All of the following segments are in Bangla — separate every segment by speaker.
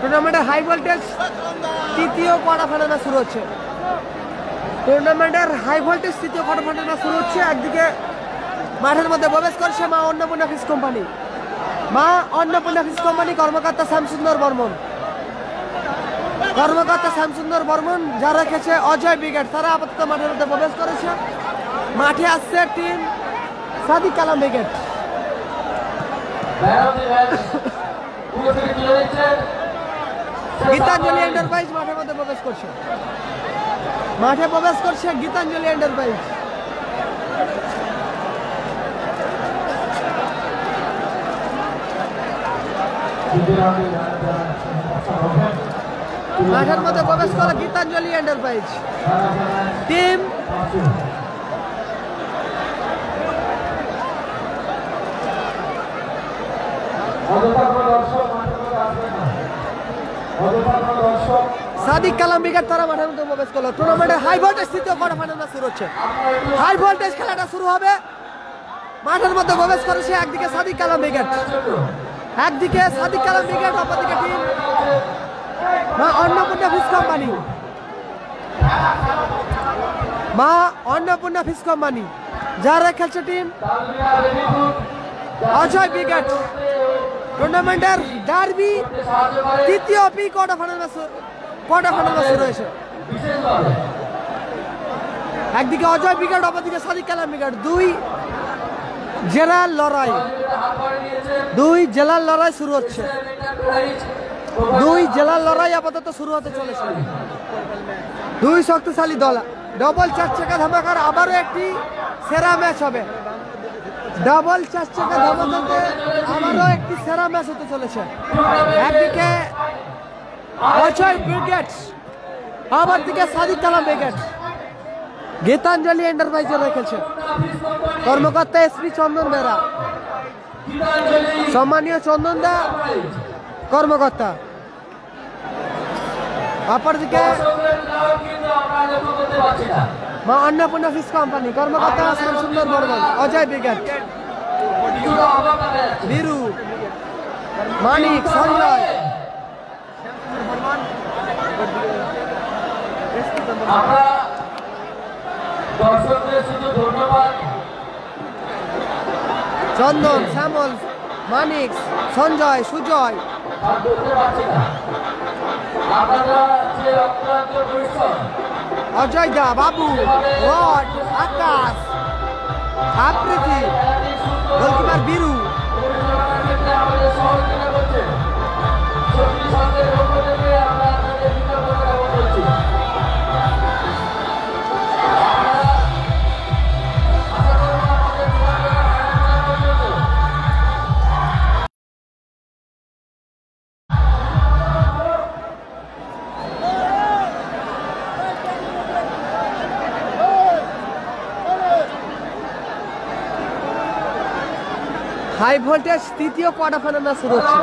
Speaker 1: টুর্নামেন্টের হাই ভোল্টেজ তৃতীয় কোয়ার্টার ফাইনাল ম্যাচ শুরু হচ্ছে। টুর্নামেন্টের হাই ভোল্টেজ তৃতীয় কোয়ার্টার ফাইনাল ম্যাচ শুরু হচ্ছে। একদিকে মাঠের মধ্যে প্রবেশ করছে মা অন্নপূর্ণা ফিশ কোম্পানি। মা অন্নপূর্ণা ফিশ কোম্পানি কর্মকর্তা শ্যামসুন্দর বর্মন। কর্মকর্তা শ্যামসুন্দর বর্মন যারা রেখেছে অজয় ব্রিগেড, তারা আপাতত মাঠের মধ্যে প্রবেশ করেছে। মাঠে আসছে team Sadiq Kalam brigade. Gitanjali enterprise মাঠের মধ্যে প্রবেশ করছে। মাঠে প্রবেশ করছে গীতাঞ্জলি এন্টারপ্রাইজ। মাঠের মধ্যে প্রবেশ করে Gitanjali enterprise team. Sadiq Kalam brigade তারা মাঠের মধ্যে প্রবেশ করলো। টুর্নামেন্টের হাই ভোল্টেজ তৃতীয় কোয়ার্টার ফাইনাল শুরু হচ্ছে। হাই ভোল্টেজ খেলাটা শুরু হবে। মাঠের মধ্যে প্রবেশ করেছে একদিকে সাদিক কালাম ব্রিগেড, একদিকে সাদিক কালাম ব্রিগেড, অপরদিকে team Maa Annapurna fish company. মা অন্নপূর্ণা ফিশ কোম্পানি যারা খেলছে টিম অজয় ব্রিগেড। টুর্নামেন্টের ডার্বি তৃতীয় কোয়ার্টার ফাইনাল ম্যাচ শুরু হয়েছে। একদিকে অজয় ব্রিগেড, অপরদিকে সাদিক কালাম ব্রিগেড। দুই জেলার লড়াই শুরু হচ্ছে। দুই জেলার লড়াই আপাতত শুরু হতে চলেছে। দুই শক্তিশালী দল। ডবল চার চাকা ধামাকার আবারও একটি সেরা ম্যাচ হবে। ডবল চার চাকা ধামাকাতে আবারও একটি সেরা ম্যাচ হতে চলেছে। একদিকে অজয় ব্রিগেড, অপরদিকে সাদিক কালাম ব্রিগেড। গীতাঞ্জলি এন্টারপ্রাইজে রেখেছে কর্মকর্তা এসপি চন্দন বেরা, সম্মানীয় চন্দন দা কর্মকর্তা। অপরদিকে মা অন্নপূর্ণা ফিশ কোম্পানি কর্মকর্তা শ্যামসুন্দর বর্মন, অজয় ব্রিগেড, বীরু, মানিক, সঞ্জয়। চন্দন, শ্যামল, মানিক, সঞ্জয়, সুজয়, অজয় দা, বাবু, রড, আকাশ, আবৃতি, গোলকিপার বীরু। হাই ভোল্টেজ তৃতীয় কোয়ার্টার ফাইনাল ম্যাচ শুরু হচ্ছে।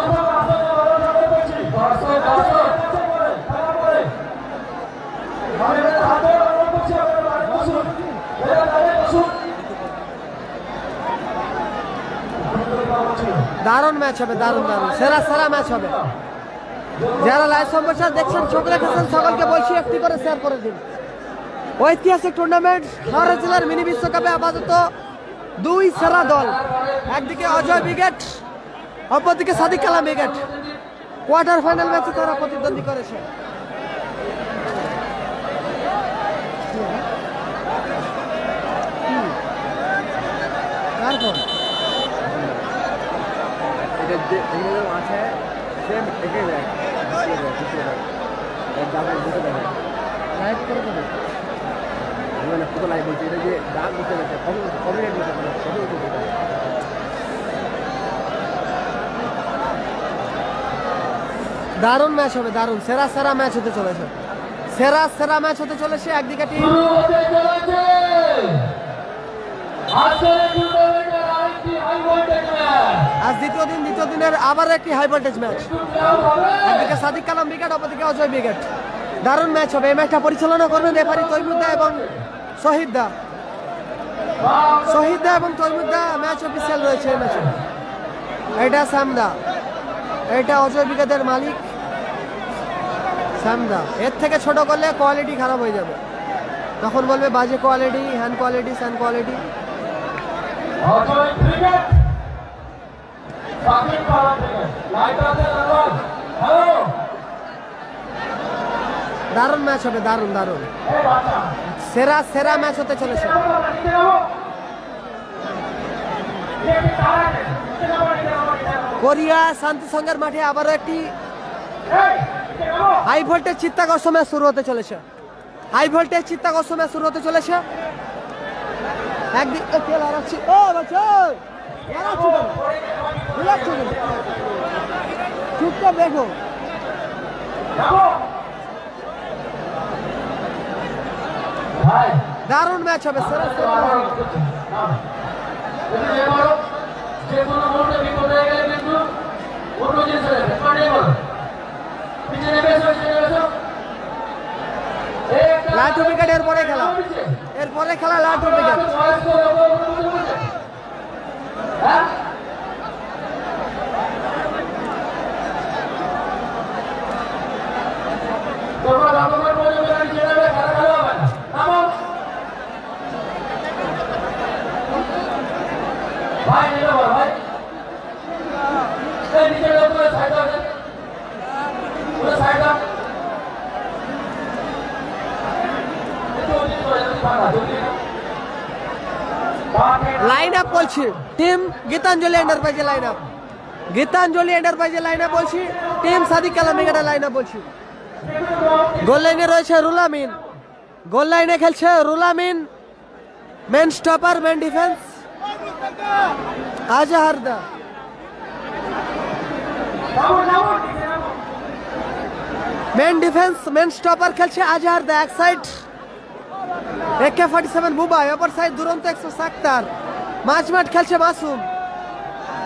Speaker 1: দারুণ ম্যাচ হবে, দারুণ সেরা ম্যাচ হবে। যারা লাইভ সম্প্রচার দেখছেন, চোখ রেখেছেন, সকলকে বলছি একটি করে শেয়ার করে দিন। ঐতিহাসিক টুর্নামেন্ট হাওড়া জেলার মিনি বিশ্বকাপে আপাতত দুই সেরা দল, একদিকে অজয় ব্রিগেড, অপরদিকে Sadiq Kalam brigade. Quarter final ম্যাচে তারা প্রতিদ্বন্দ্বী করেছে। দারুণ ম্যাচ হবে, দারুণ সেরা ম্যাচ হতে চলেছে। সেরা ম্যাচ হতে চলেছে। একদিকে টিম আজ দ্বিতীয় দিনের আবার একটি হাই ভোল্টেজ ম্যাচ। একদিকে সাদিক কালাম ব্রিগেড, অপরদিকে অজয় ব্রিগেড। দারুণ ম্যাচ হবে। এই ম্যাচটা পরিচালনা করবেন রেফারি তৈমুদ্দা এবং শহীদদা। এবং তৈমুদ্দা ম্যাচ অফিসিয়াল রয়েছে এই ম্যাচে। এটা শ্যামদা, এটা অজয় ব্রিগেডের মালিক শ্যামদা এর থেকে ছোট করলে কোয়ালিটি খারাপ হয়ে যাবে, তখন বলবে বাজে quality, hand quality, sand quality. দারুণ ম্যাচ হবে, দারুণ দারুণ, সেরা সেরা ম্যাচ হতে চলেছে। কোরিয়া শান্তি সংঘের মাঠে আবারও একটি হাই ভোল্টেজ চিত্তাকর্ষক ম্যাচ শুরু হতে চলেছে। হাই ভোল্টেজ চিত্তাকর্ষক ম্যাচ শুরু হতে চলেছে। একদিকে চুপচাপ দেখো, দারুণ ম্যাচ হবে, সেরা সেরা লাঠি উইকেট এরপরে খেলা, এরপরে খেলা লাঠি উইকেট। লাইন আপ বলছি, টিম গীতাঞ্জলি এন্টারপ্রাইজে লাইন আপ, গীতাঞ্জলি এন্টারপ্রাইজে লাইন আপ বলছি, টিম সাদিক কালাম ব্রিগেডের লাইন আপ বলছি। গোল লাইনে রয়েছে রুলামিন, গোল লাইনে খেলছে রুলামিন, মেন স্টপার, মেন ডিফেন্স আজহারদা, মেন ডিফেন্স মেন স্টপার খেলছে আজহারদা, এক সাইড AK-47 বুবাই, অপর সাইড দুরন্ত 100 সাক্তার। মাঝ মাঠ খেলছে মাসুম,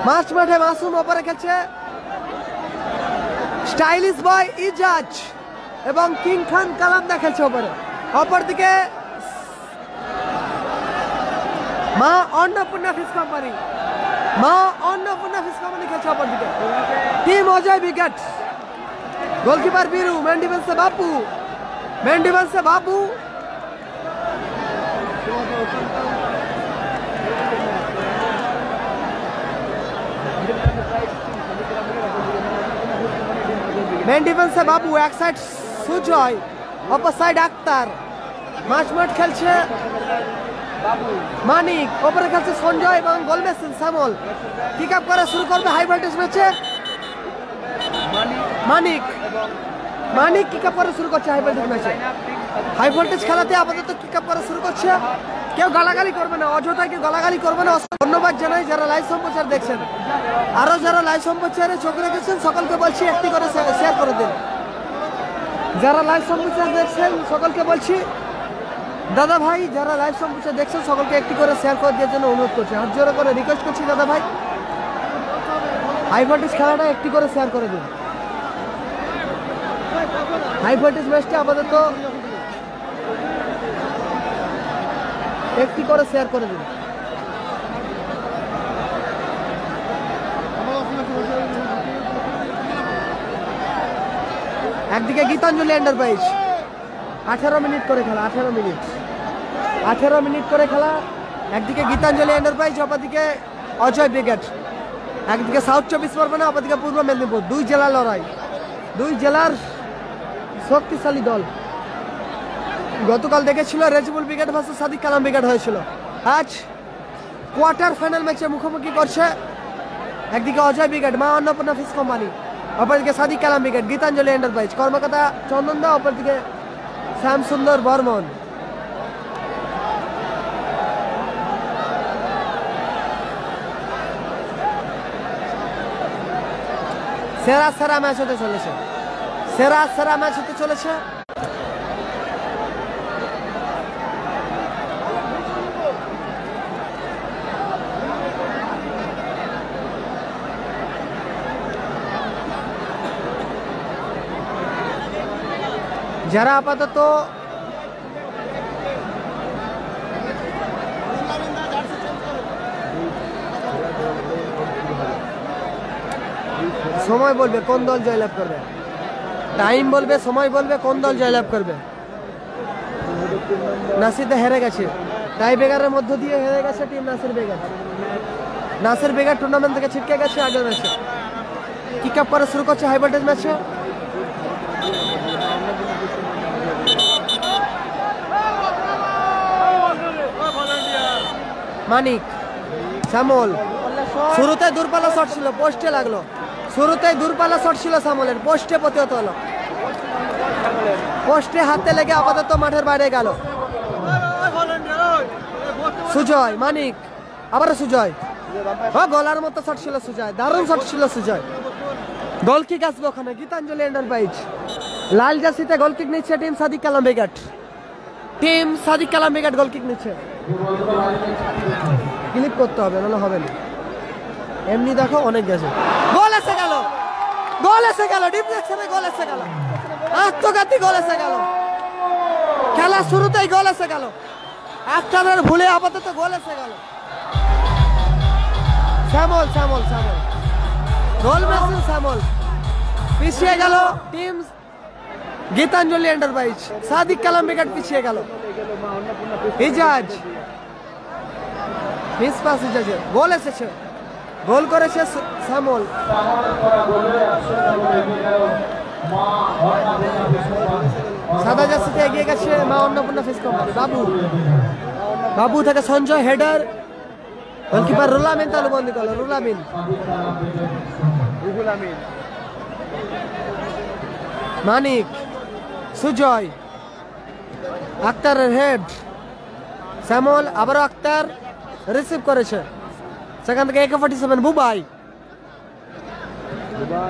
Speaker 1: মাঝ মাঠে মাসুম, অপরে খেলছে স্টাইলিশ বয় ইজাজ এবং কিং খান কালামদা খেলছে অপরে। অপর দিকে মা অন্নপূর্ণা ফিশ কোম্পানি, মা অন্নপূর্ণা ফিশ কোম্পানি খেলছে অপর দিকে। টিম অজয় ব্রিগেড, গোলকিপার বীরু, মেন ডিফেন্সে বাপু, মেন ডিফেন্সে বাবু, মেন ডিফেন্সে বাবু, এক সাইড সুজয়, অপর সাইড আক্তার। মাঝ মাঠ খেলছে মানিক, ওপরে খেলছে সঞ্জয় এবং গোল মেশিন শ্যামল। কিক আপ করা শুরু করবে হাই ভোল্টেজ ম্যাচে মানিক, মানিক কিক আপ করা শুরু করছে হাই ভোল্টেজ ম্যাচে। হাই ভোল্টেজ খেলাতে আপাতত কিক আপ করা শুরু করছে। কেউ গালাগালি করবে না, অযথা কেউ গালাগালি করবে না। ধন্যবাদ জানাই যারা লাইভ সম্প্রচার দেখছেন, আরো যারা লাইভ সম্প্রচারে চোখ রেখেছেন সকলকে বলছি একটি করে শেয়ার করে দিন। যারা লাইভ সম্প্রচার দেখছেন সকলকে বলছি, দাদা ভাই যারা লাইভ সম্প্রচার দেখছেন সকলকে একটি করে শেয়ার করে দেওয়ার জন্য অনুরোধ করছি, হাত জোড়া করে রিকোয়েস্ট করছি দাদা ভাই, হাই ভোল্টেজ খেলাটা একটি করে শেয়ার করে দিন। হাই ভোল্টেজ ম্যাচটা আপাতত একটি করে শেয়ার করে দিন। একদিকে গীতাঞ্জলি এন্টারপ্রাইজ 18 মিনিট করে খেলা, 18 মিনিট করে খেলা। একদিকে গীতাঞ্জলি এন্টারপ্রাইজ, অপরদিকে অজয় ব্রিগেড। একদিকে সাউথ 24 পরগনা, অপরদিকে পূর্ব মেদিনীপুর। দুই জেলার লড়াই, দুই জেলার শক্তিশালী দল। গতকাল দেখেছিল Rezibul brigade versus Sadiq Kalam brigade হয়েছিল। আজ কোয়ার্টার ফাইনাল ম্যাচে মুখোমুখি করছে একদিকে অজয় ব্রিগেড, মা অন্নপূর্ণা ফিশ কোম্পানি, অপরদিকে সাদিক কালাম ব্রিগেড, গীতাঞ্জলি এন্টারপ্রাইজ, কর্মকর্তা চন্দন দা, অপরদিকে শ্যাম সুন্দর বর্মন। সেরা সেরা ম্যাচ হতে চলেছে, সেরা সেরা ম্যাচ হতে চলেছে। যারা আপাতত সময় বলবে কোন দল জয়লাভ করবে। টাইম বলবে, সময় বলবে কোন দল জয়লাভ করবে। নাসিরদা হেরে গেছে, টাই বেগারের মধ্য দিয়ে হেরে গেছে টিম নাসির বেগার। নাসির বেগার টুর্নামেন্ট থেকে ছিটকে গেছে আগের ম্যাচে। কিক আপ করা শুরু করছে হাই ভোল্টেজ ম্যাচে। মানিক, শ্যামল, শুরুতে দূরপাল্লা শট ছিল, পোস্টে লাগলো। শুরুতেই দূরপাল্লা শট ছিল শ্যামলের, পোস্টে প্রতিহত হলো। পোস্টে হাতে লেগে আপাতত মাঠের বাইরে গেল। সুজয়, মানিক, আবারও সুজয়। গোলার মতো শট ছিল সুজয়, দারুণ শট ছিল সুজয়। গোল কিক আসবে ওখানে, গীতাঞ্জলি এন্টারপ্রাইজ। লাল জার্সিতে গোল কিক নিচ্ছে টিম সাদিক কালাম বেগাট। টিম সাদিক কালাম বেগাট গোল কিক নিচ্ছে। ক্লিপ করতে হবে, নাহলে হবে না। এমনি দেখো অনেক গেছে। গোল এসে গেল, গোল এসে গেল, ডিফ্লেকশনে গোল এসে গেল, আত্মঘাতী গোল এসে গেল। খেলা শুরুতেই গোল এসে গেল, একটার ভুলে আপাতত গোল এসে গেল। শ্যামল, শ্যামল, শ্যামল, গোল মেশিন শ্যামল। পিছিয়ে গেল টিম গীতাঞ্জলি এন্টারপ্রাইজ। সাদিক কালাম বেগাট পিছিয়ে গেল। ইজাজ, মিস পাস ইজাজের, গোল এসেছে, গোল করেছে শ্যামল। সাদা জার্সিতে এগিয়ে গেছে মা অন্নপূর্ণা ফিশ কোম্পানি। বাবু, বাবু থেকে সঞ্জয়, হেডার, গোলকিপার রুলামিন তালুবন্দি করলো। রুলামিন, মানিক, সুজয়, আক্তারের হেড, শ্যামল, আবারও আক্তার রিসিভ করেছে। সেখান থেকে AK-47 বুবাই,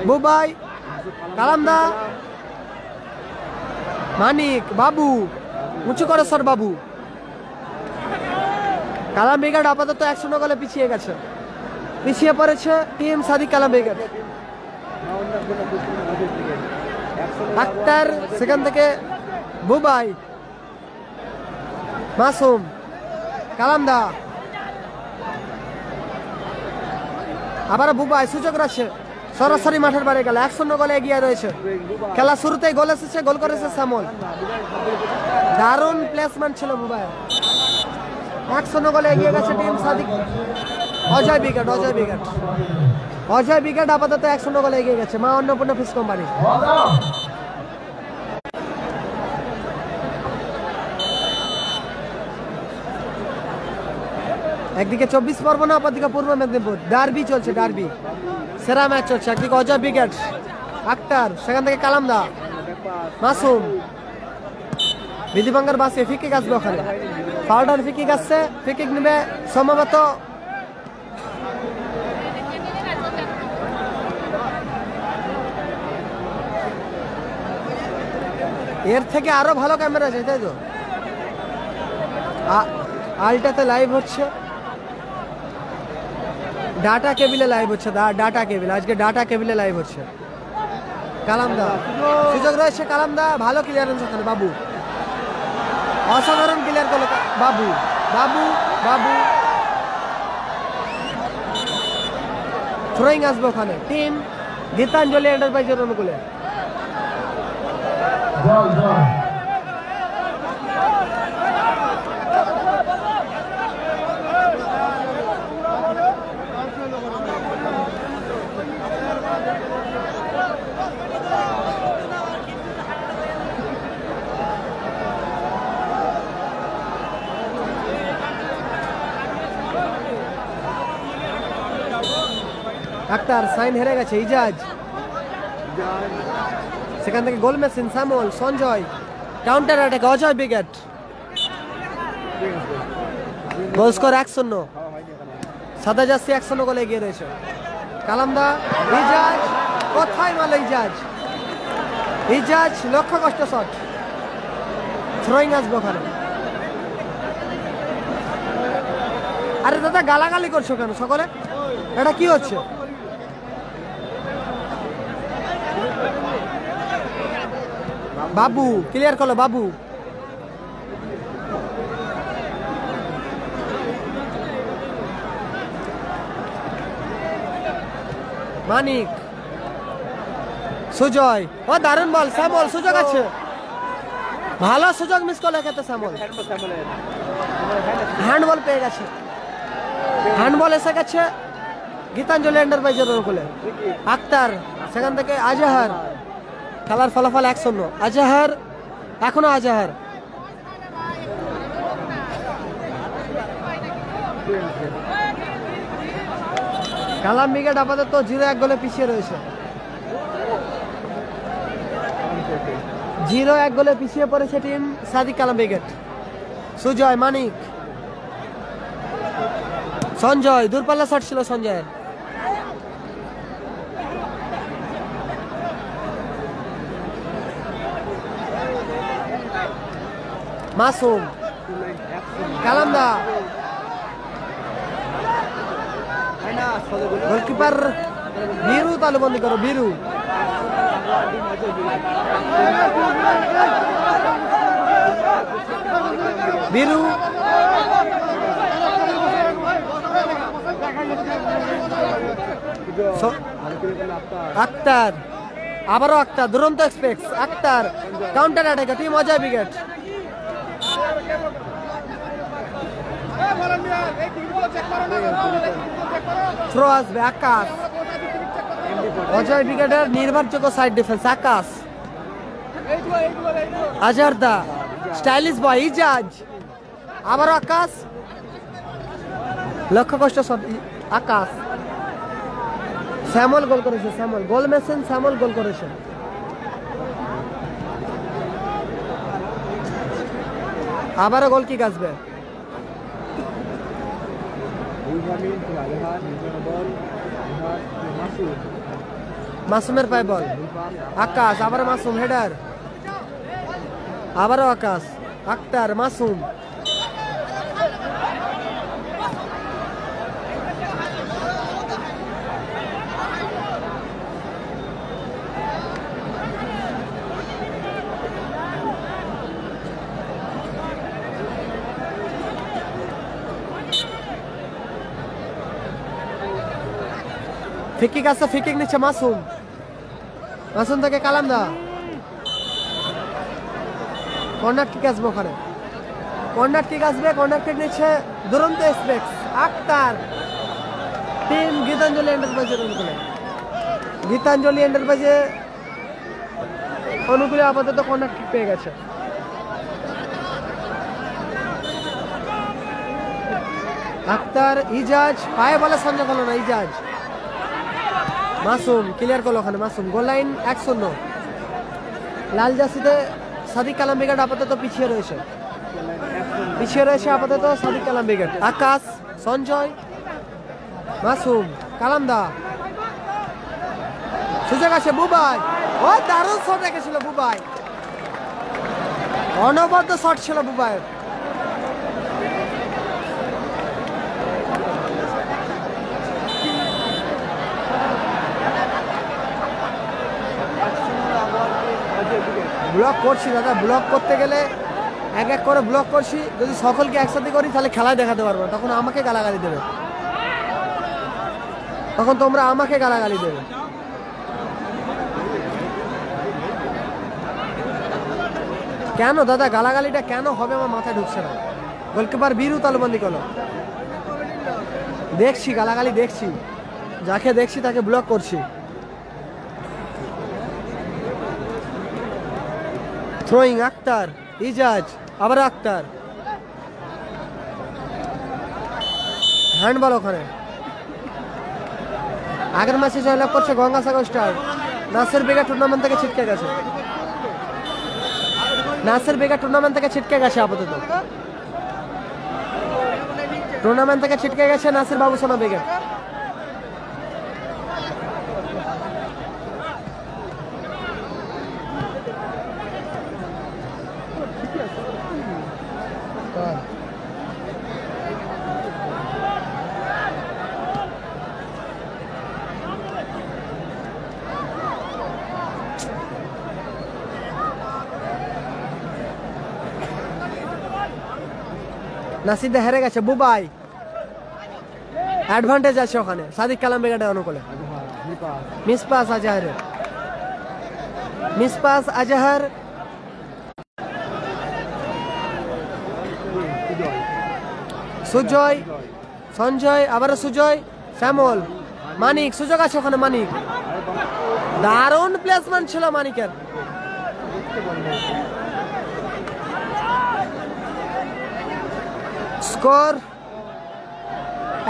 Speaker 1: বুবাই, কালামদা, মানিক, বাবু, উঁচু করে সর বাবু। কালাম বেগাট আপাতত 1-0 গোলে পিছিয়ে গেছে, পিছিয়ে পড়েছে টিম সাদিক কালাম বেগাট। আক্তার, সেখান থেকে বুবাই, মাসুম, কালামদা, আবার বুবাই, সুযোগ রয়েছে, সরাসরি মাঠের বাইরে গেল। 1-0 গোলে এগিয়ে রয়েছে। খেলা শুরুতেই গোল এসেছে, গোল করেছে শ্যামল। দারুণ প্লেসমেন্ট ছিল বুবাই। 1-0 গোলে এগিয়ে গেছে টিম সাদিক। অজয় বিকেট, অজয় বিকেট, অজয় বিকেট আপাতত 1-0 গোলে এগিয়ে গেছে মা অন্নপূর্ণা ফিশ কোম্পানি। একদিকে 24 পরগনা, অপরদিকে পূর্ব মেদিনীপুর। ডার্বি চলছে, ডার্বি, সেরা ম্যাচ চলছে। একদিকে অজয় বিকেট, আক্তার, সেখান থেকে কালামদা, মাসুম, বিধিভঙ্গের বাসে ফিকিক আসবে ওখানে। ফাউল্ডার ফিকিক আসছে, ফিকিক নেবে সম্ভবত এর থেকে আরো ভালো ক্যামেরা আছে, তাই তো? আলটাতে লাইভ হচ্ছে, ডাটা কেবিলে লাইভ হচ্ছে, ডাটা কেবিল, আজকে ডাটা কেবিলে লাইভ হচ্ছে। কালামদা, সুযোগ রয়েছে কালামদা, ভালো ক্লিয়ারেন্স ওখানে। বাবু, অসাধারণ ক্লিয়ার করলো বাবু, বাবু, বাবু। থ্রোয়িং আসবে ওখানে টিম গীতাঞ্জলি এন্টারপ্রাইজের অনুকূলে। আক্তার, সাইন হেরে গেছে। ইজাজ, সেখান থেকে goal machine Shyamal, Sanjay, counter attack Ajay বিকেট। Goal score 1-0। সাদা জার্সি 1-0 গোলে এগিয়ে রয়েছে। কালামদা, ইজাজ, কোথায় মারল ইজাজ? ইজাজ লক্ষ্য কষ্ট শট। থ্রোয়িং আসবে ওখানে। আরে দাদা গালাগালি করছো কেন সকলে? এটা কি হচ্ছে? বাবু ক্লিয়ার করলো, বাবু। মানিক, সুজয়, ও দারুণ বল। শ্যামল, সুযোগ আছে, ভালো সুযোগ মিস করলে খেতে শ্যামল। হ্যান্ডবল পেয়ে গেছে, হ্যান্ডবল এসে গেছে গীতাঞ্জলি এন্টারপ্রাইজের অনুকূলে। আক্তার, সেখান থেকে আজাহার। খেলার ফলাফল 1-0। আজাহার, এখনো আজাহার। কালাম ব্রিগেড আপাতত 0-1 গোলে পিছিয়ে রয়েছে। 0-1 গোলে পিছিয়ে পড়েছে টিম সাদিক কালাম ব্রিগেড। সুজয়, মানিক, সঞ্জয়, দূরপাল্লা শট ছিল সঞ্জয়ের। মাসুম, কালামদা, গোলকিপার বীরু তালুবন্দি করো, বীরু। বীরু, আক্তার, আবারও আক্তার, দুরন্ত express. Akhtar, counter attack, team Ajay brigade. Throw আসবে আকাশ। অজয় ব্রিগেডের নির্ভরযোগ্য সাইড ডিফেন্স আকাশ। আজারদা, স্টাইলিশ বয় ইজাজ, আবারও আকাশ। লক্ষ্য কষ্ট আকাশ। শ্যামল গোল করেছে, শ্যামল গোল মেশিন, শ্যামল গোল করেছে। আবারও গোল কিক আসবে। মাসুমের পায়ে বল। আকাশ, আবারও মাসুম, হেডার, আবারও আকাশ। আক্তার, মাসুম, ফিকিক আসছে, ফিকিক নিচ্ছে মাসুম। মাসুম থেকে কালামদা, কর্নার কিক আসবে ওখানে, কর্নার কিক আসবে। কর্নার কিক নিচ্ছে দুরন্ত এক্সপ্রেস আক্তার। টিম গীতাঞ্জলি এন্টারপ্রাইজের অনুকূলে। গীতাঞ্জলি এন্টারপ্রাইজে অনুকূলে আপাতত কর্নার কিক পেয়ে গেছে। আক্তার, ইজাজ, পায়ে বলে সংযোগ হলো না। ইজাজ, মাসুম ক্লিয়ার করলো ওখানে। Masum, goal line 1-0। লাল জার্সিতে সাদিক কালাম ব্রিগেড আপাতত পিছিয়ে রয়েছে, পিছিয়ে রয়েছে আপাতত সাদিক কালাম ব্রিগেড। আকাশ, সঞ্জয়, মাসুম, কালামদা, সুযোগ আছে বুবাই। ও দারুণ শট রেখেছিল বুবাই, অনবদ্য শট ছিল বুবাইয়ের। ব্লক করছি দাদা, ব্লক করতে গেলে এক এক করে ব্লক করছি। যদি সকলকে একসাথে করি তাহলে খেলায় দেখাতে পারবো না, তখন আমাকে গালাগালি দেবে, তখন তোমরা আমাকে গালাগালি দেবে। কেন দাদা গালাগালিটা কেন হবে আমার মাথায় ঢুকছে না। গোলকিপার বীরু তালুবন্দি করলো। দেখছি গালাগালি, দেখছি যাকে দেখছি তাকে ব্লক করছি। থ্রোয়িং আক্তার, ইজাজ, আবার আক্তার, হ্যান্ডবল ওখানে। আগের ম্যাচে জয়লাভ করছে গঙ্গাসাগর স্টার। নাসির বেগা টুর্নামেন্ট থেকে ছিটকে গেছে, নাসির বেগা টুর্নামেন্ট থেকে ছিটকে গেছে আপাতত। টুর্নামেন্ট থেকে ছিটকে গেছে নাসির বাবুসোনা বেগম। নাসিরদা হেরে গেছে, বুবাই অ্যাডভান্টেজ আছে ওখানে সাদিক কালাম বেগাডে অনুকূলে। মিস পাস আজাহের, মিসপাস আজহার, সুজয়, সঞ্জয়, আবার সুজয়, শ্যামল, মানিক, সুযোগ আছে ওখানে মানিক, দারুণ প্লেসমেন্ট ছিল মানিকের। স্কোর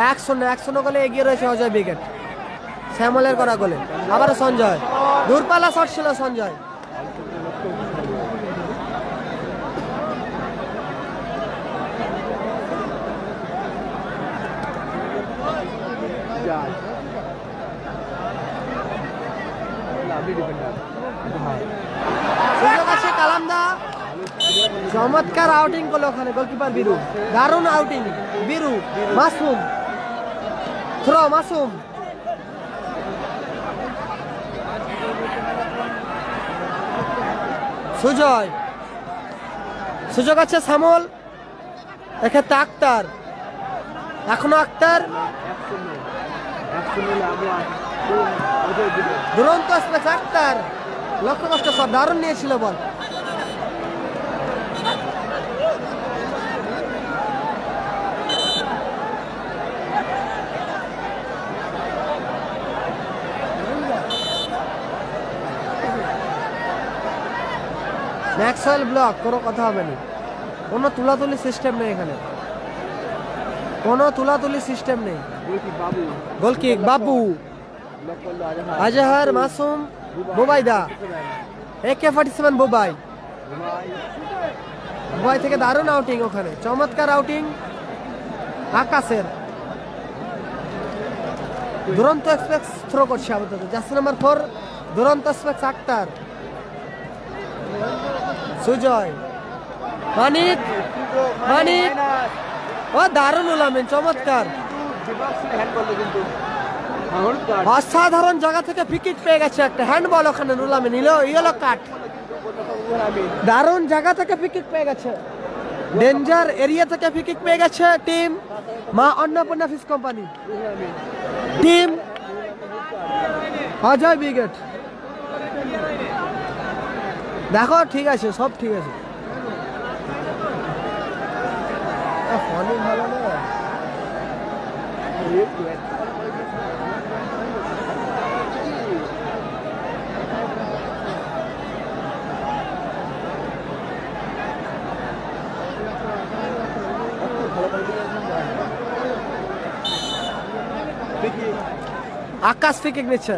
Speaker 1: 1-0 গোলে এগিয়ে রয়েছে অজয় ব্রিগেড। শ্যামলের করা গোলে, আবার সঞ্জয়, দূরপাল্লা শট ছিল সঞ্জয়। সুযোগ আছে কালামদা, চমৎকার আউটিং করলো ওখানে গোলকিপার বীরু, দারুণ আউটিং বীরু। মাসুম থ্রো, মাসুম সুজয়, সুযোগ আছে শ্যামল, এক্ষেত্রে আক্তার, এখনো আক্তার, দুরন্ত স্পেস আক্তার, লক্ষ্য কষ্ট সব দারুণ নিয়েছিল বল। ম্যাক্সওয়েল ব্লক, কোনো কথা হবে না, কোনো তুলাতুলি সিস্টেম নেই এখানে, কোনো তুলাতুলি সিস্টেম নেই। গোলকিক বাবু, আজহার, মাসুম, বুবাইদা, AK-47 বুবাই, বুবাই থেকে দারুণ আউটিং ওখানে, চমৎকার আউটিং আকাশের। দুরন্ত এক্সপ্রেস থ্রো করছে আপাতত, জার্সি নাম্বার 4 দুরন্ত এক্সপ্রেস আক্তার, সুজয়, মানিক, মানিক, ও দারুণ উলামেন, চমৎকার, অসাধারণ জায়গা থেকে ফ্রি-কিক পেয়ে গেছে একটা, হ্যান্ডবল ওখানে নুলামে নিল, ইয়েলো কার্ড, দারুণ জায়গা থেকে ফ্রি-কিক পেয়ে গেছে, ডেঞ্জার এরিয়া থেকে ফ্রি-কিক পেয়ে গেছে team Maa Annapurna fish company, team Ajay brigade. দেখো ঠিক আছে, সব ঠিক আছে, ফোনই ভালো না। আকাশ ফ্রি-কিক নিচ্ছে,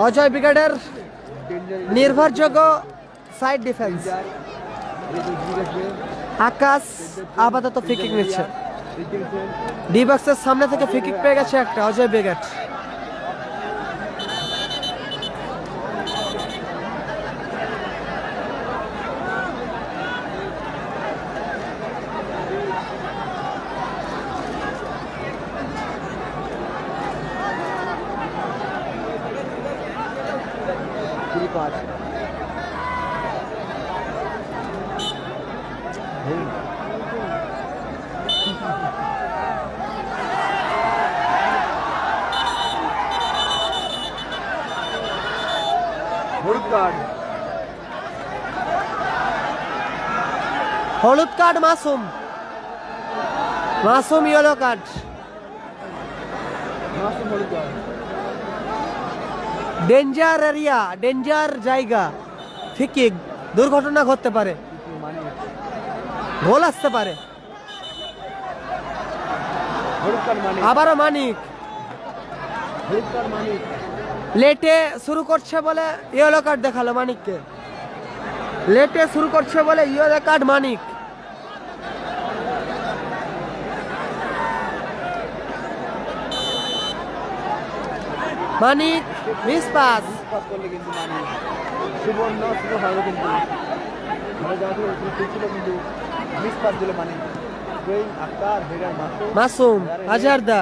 Speaker 1: অজয় ব্রিগেডের নির্ভরযোগ্য সাইড ডিফেন্স। আকাশ আপাতত ফ্রি-কিক নিচ্ছে, ডি বক্সের সামনে থেকে ফ্রি-কিক পেয়ে গেছে একটা অজয় ব্রিগেড। হলুদ card Masum, Masum yellow card, danger area, danger জায়গা, ফ্রি-কিক, দুর্ঘটনা ঘটতে পারে, গোল আসতে পারে। আবারও মানিক, লেটে শুরু করছে বলে ইয়েলো কার্ড দেখালো মানিককে, লেটে শুরু করছে বলে ইয়েলো কার্ড মানিক। মানিক মিস পাস, মাসুম, আজহারদা,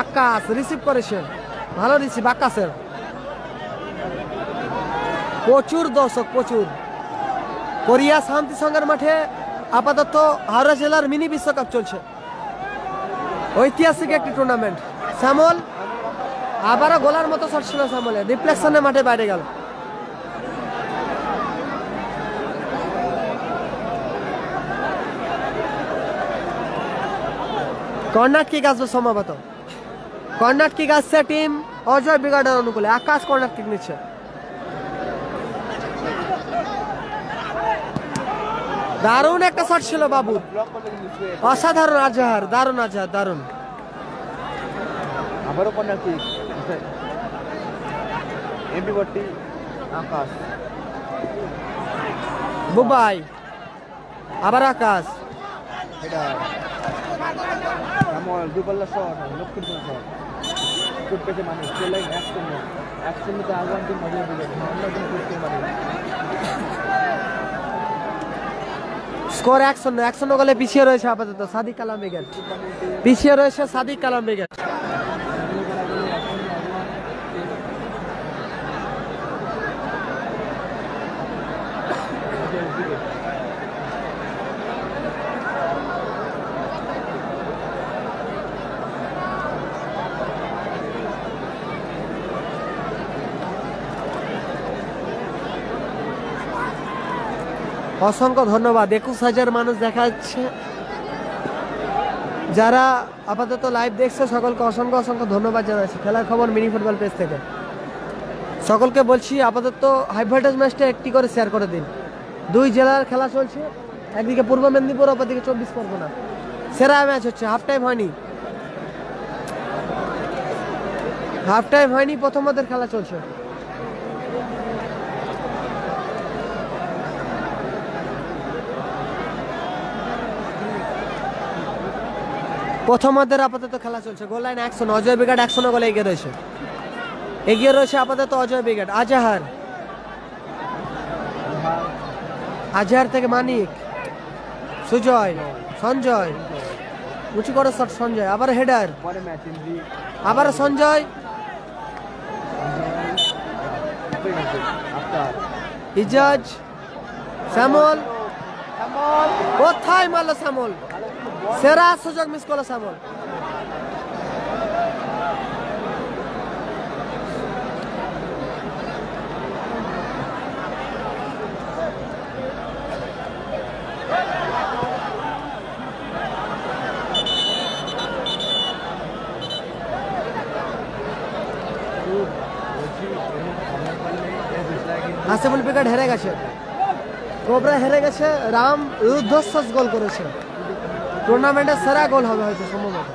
Speaker 1: আকাশ রিসিভ করেছে, ভালো রিসিভ আকাশের, প্রচুর দর্শক, প্রচুর। কোরিয়া শান্তি সংঘের মাঠে আপাতত হাওড়া জেলার মিনি বিশ্বকাপ চলছে, ঐতিহাসিক একটি টুর্নামেন্ট। শ্যামল আবারও গোলার মতো শট ছিল শ্যামলের, রিফ্লেকশনে মাঠে বাইরে গেল। কর্নার কিক আসবে সম্ভবত, কর্নার কিক আসছে টিম অজয় বিগার্ডের অনুকূলে। আকাশ কর্নার কিক নিচ্ছে। দারুণ একটা শট ছিল বাবু, অসাধারণ আজহার, দারুণ আজহার, দারুণ।
Speaker 2: আবারও কর্নার কিক, এমপিবটি আকাশ,
Speaker 1: বুবাই, আবার আকাশ,
Speaker 2: এটা শ্যামল দুপাল্লা শট, লক্ষ্মীপুর শট, চোট পেতে মানুষ লাইন 1-0 আগুয়ান টিম অজয় বিগেট, অন্য টিম কুস্তির মানুষ।
Speaker 1: স্কোর 1-0 গোলে পিছিয়ে রয়েছে আপাতত সাদিক কালাম ব্রিগেড, পিছিয়ে রয়েছে সাদিক কালাম ব্রিগেড। অসংখ্য ধন্যবাদ, 21,000 মানুষ দেখা যাচ্ছে। যারা আপাতত লাইভ দেখছে সকলকে অসংখ্য অসংখ্য ধন্যবাদ জানাচ্ছি। খেলার খবর মিনি ফুটবল পেজ থেকে সকলকে বলছি আপাতত হাই ভোল্টেজ ম্যাচটা একটি করে শেয়ার করে দিন। দুই জেলার খেলা চলছে, একদিকে পূর্ব মেদিনীপুর, অপরদিকে 24 পরগনা। সেরা ম্যাচ হচ্ছে, হাফ টাইম হয়নি, হাফ টাইম হয়নি, প্রথমার্ধের খেলা চলছে। প্রথমার্ধের আপাতত খেলা চলছে, গোল লাইন 100, অজয় ব্রিগেড 100 গোলে এগিয়ে রয়েছে আপাতত অজয় ব্রিগেড। আজহার থেকে মানিক, সুজয়, সঞ্জয়, উঁচু করে শট সঞ্জয়, আবার হেডার, আবার সঞ্জয়, ইজাজ, শ্যামল, কোথায় মারলো শ্যামল, সেরা সুযোগ মিস করলো শ্যামল। হাসিবুল ব্রিগেড হেরে গেছে, কোবরা হেরে গেছে, রাম রুদ্ধশ্বাস গোল করেছে। টুর্নামেন্টের সেরা গোল হবে হয়তো সম্ভবত।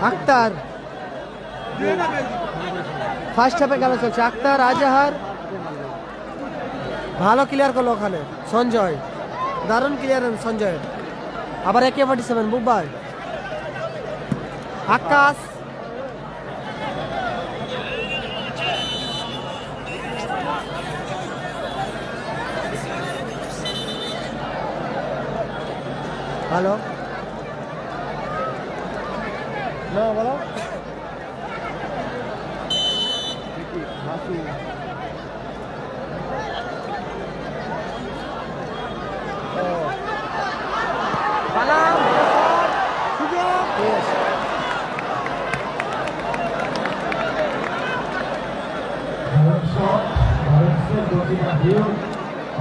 Speaker 1: আক্তার ফার্স্ট হাফে খেলা চলছে, আক্তার, আজহার ভালো ক্লিয়ার করলো ওখানে, সঞ্জয় দারুণ ক্লিয়ারেন্স সঞ্জয়ের, আবার AK-47 বুবাই, আকাশ, হ্যালো না বলো,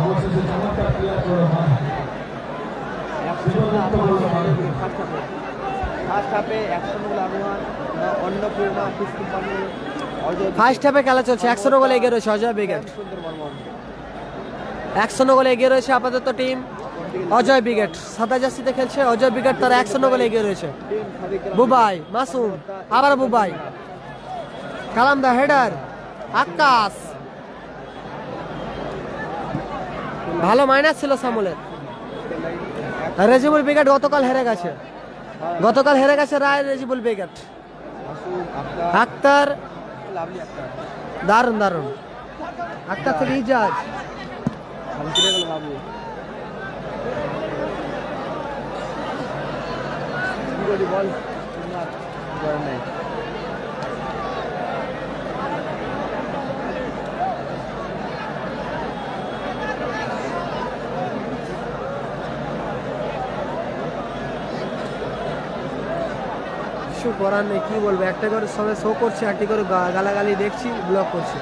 Speaker 3: অবশেষে চমৎকার ক্লিয়ার করে হয়।
Speaker 1: ফার্স্ট হাফে খেলা চলছে, 100 গোলে এগিয়ে রয়েছে অজয় ব্রিগেড, 100 গোলে এগিয়ে রয়েছে আপাতত টিম অজয় ব্রিগেড। সাদা জার্সিতে খেলছে অজয় ব্রিগেড, তারা 100 গোলে এগিয়ে রয়েছে। বুবাই, মাসুম, আবার বুবাই, কালাম দা হেডার, আকাশ, ভালো মাইনাস ছিল সামুলের। রেজিবুল ব্রিগেড গতকাল হেরে গেছে, রায় রেজিবুল ব্রিগেড। আক্তার, দারুন দারুন, আক্তার থেকে ইজাজ,
Speaker 2: বল
Speaker 1: কিছু করার নেই, কি বলবো, একটা করে সবাই শো করছে, একটি করে গালাগালি দেখছি, ব্লক করছি।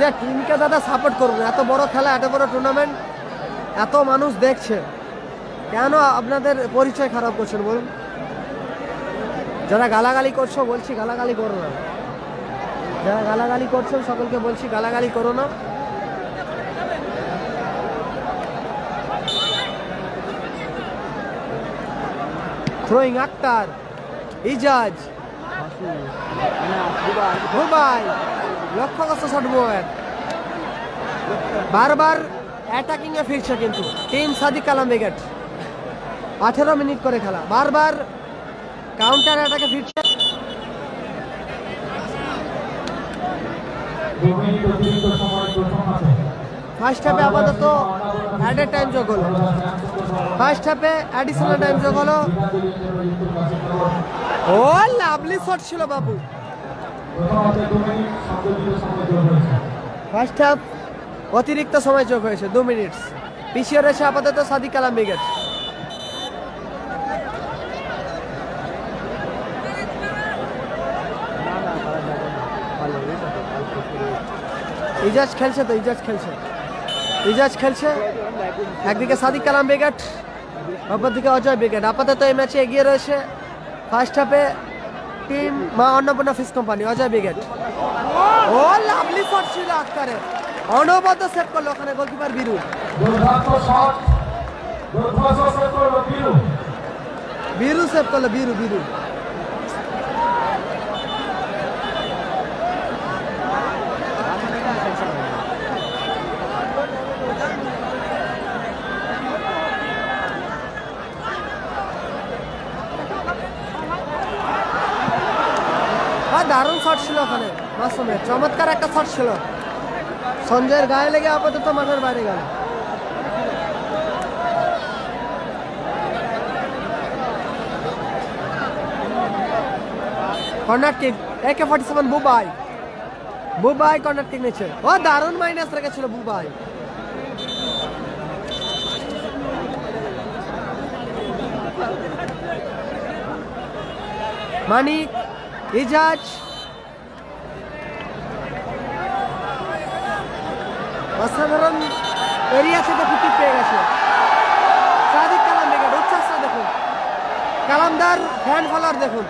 Speaker 1: যে টিমকে দাদা সাপোর্ট করবো, এত বড় খেলা, এত বড় টুর্নামেন্ট, এত মানুষ দেখছে, কেন আপনাদের পরিচয় খারাপ করছেন বলুন? যারা গালাগালি করছো বলছি গালাগালি করো না, যারা গালাগালি করছেন সকলকে বলছি গালাগালি করো না। থ্রোয়িং আক্তার, ইজাজ, বুবাই, লক্ষ্য করছে শট বয়ের, বারবার অ্যাটাকিং এ ফিরছে কিন্তু team Sadiq Kalam brigade. 18 minute করে খেলা, বারবার কাউন্টার অ্যাটাকে ফিরছে।
Speaker 3: 2 মিনিট অতিরিক্ত সময় প্রথম হাফে।
Speaker 1: ফার্স্ট হাফে আপাতত অ্যাডেড টাইম যোগ হলো, ফার্স্ট হাফে অ্যাডিশনাল টাইম যোগ হলো। ও লাভলি শট ছিল বাবু।
Speaker 3: প্রথম হাফে 2 মিনিট সংযোজিত সময় যোগ হয়েছে।
Speaker 1: ফার্স্ট হাফ অতিরিক্ত সময় যোগ হয়েছে 2 মিনিট। পিছিয়ে রয়েছে আপাতত সাদিক কালাম ব্রিগেড। ইজাজ খেলছে তো, ইজাজ খেলছে, ইজাজ খেলছে। একদিকে সাদিক কালাম ব্রিগেড, অপরদিকে অজয় ব্রিগেড। আপাতত এই ম্যাচে এগিয়ে রয়েছে ফার্স্ট হাফে team Maa Annapurna fish company, Ajay brigade. Oh lovely shot ছিল আক্তারে, অনবদ্য সেভ করলো ওখানে গোলকিপার বীরু।
Speaker 3: দুর্দান্ত শট, দুর্ধর্ষ সেভ করলো বীরু।
Speaker 1: বীরু সেভ করলো, বীরু বীরু। দারুণ শট ছিল ওখানে মাসুমের, চমৎকার একটা শট ছিল। সঞ্জয়ের গায়ে লেগে আপাতত মাঠের বাইরে গেল। Corner kick, AK-47 Bubai, Bubai corner kick নিচ্ছে। ও দারুণ মাইনাস রেখেছিল বুবাই। মানিক, ইজাজ, অসাধারণ এরিয়া থেকে ফিটি পেয়ে গেছে সাদিক কালাম ব্রিগেড। উচ্ছ্বাসটা দেখুন, কালামদার ফ্যান ফলোয়ার দেখুন,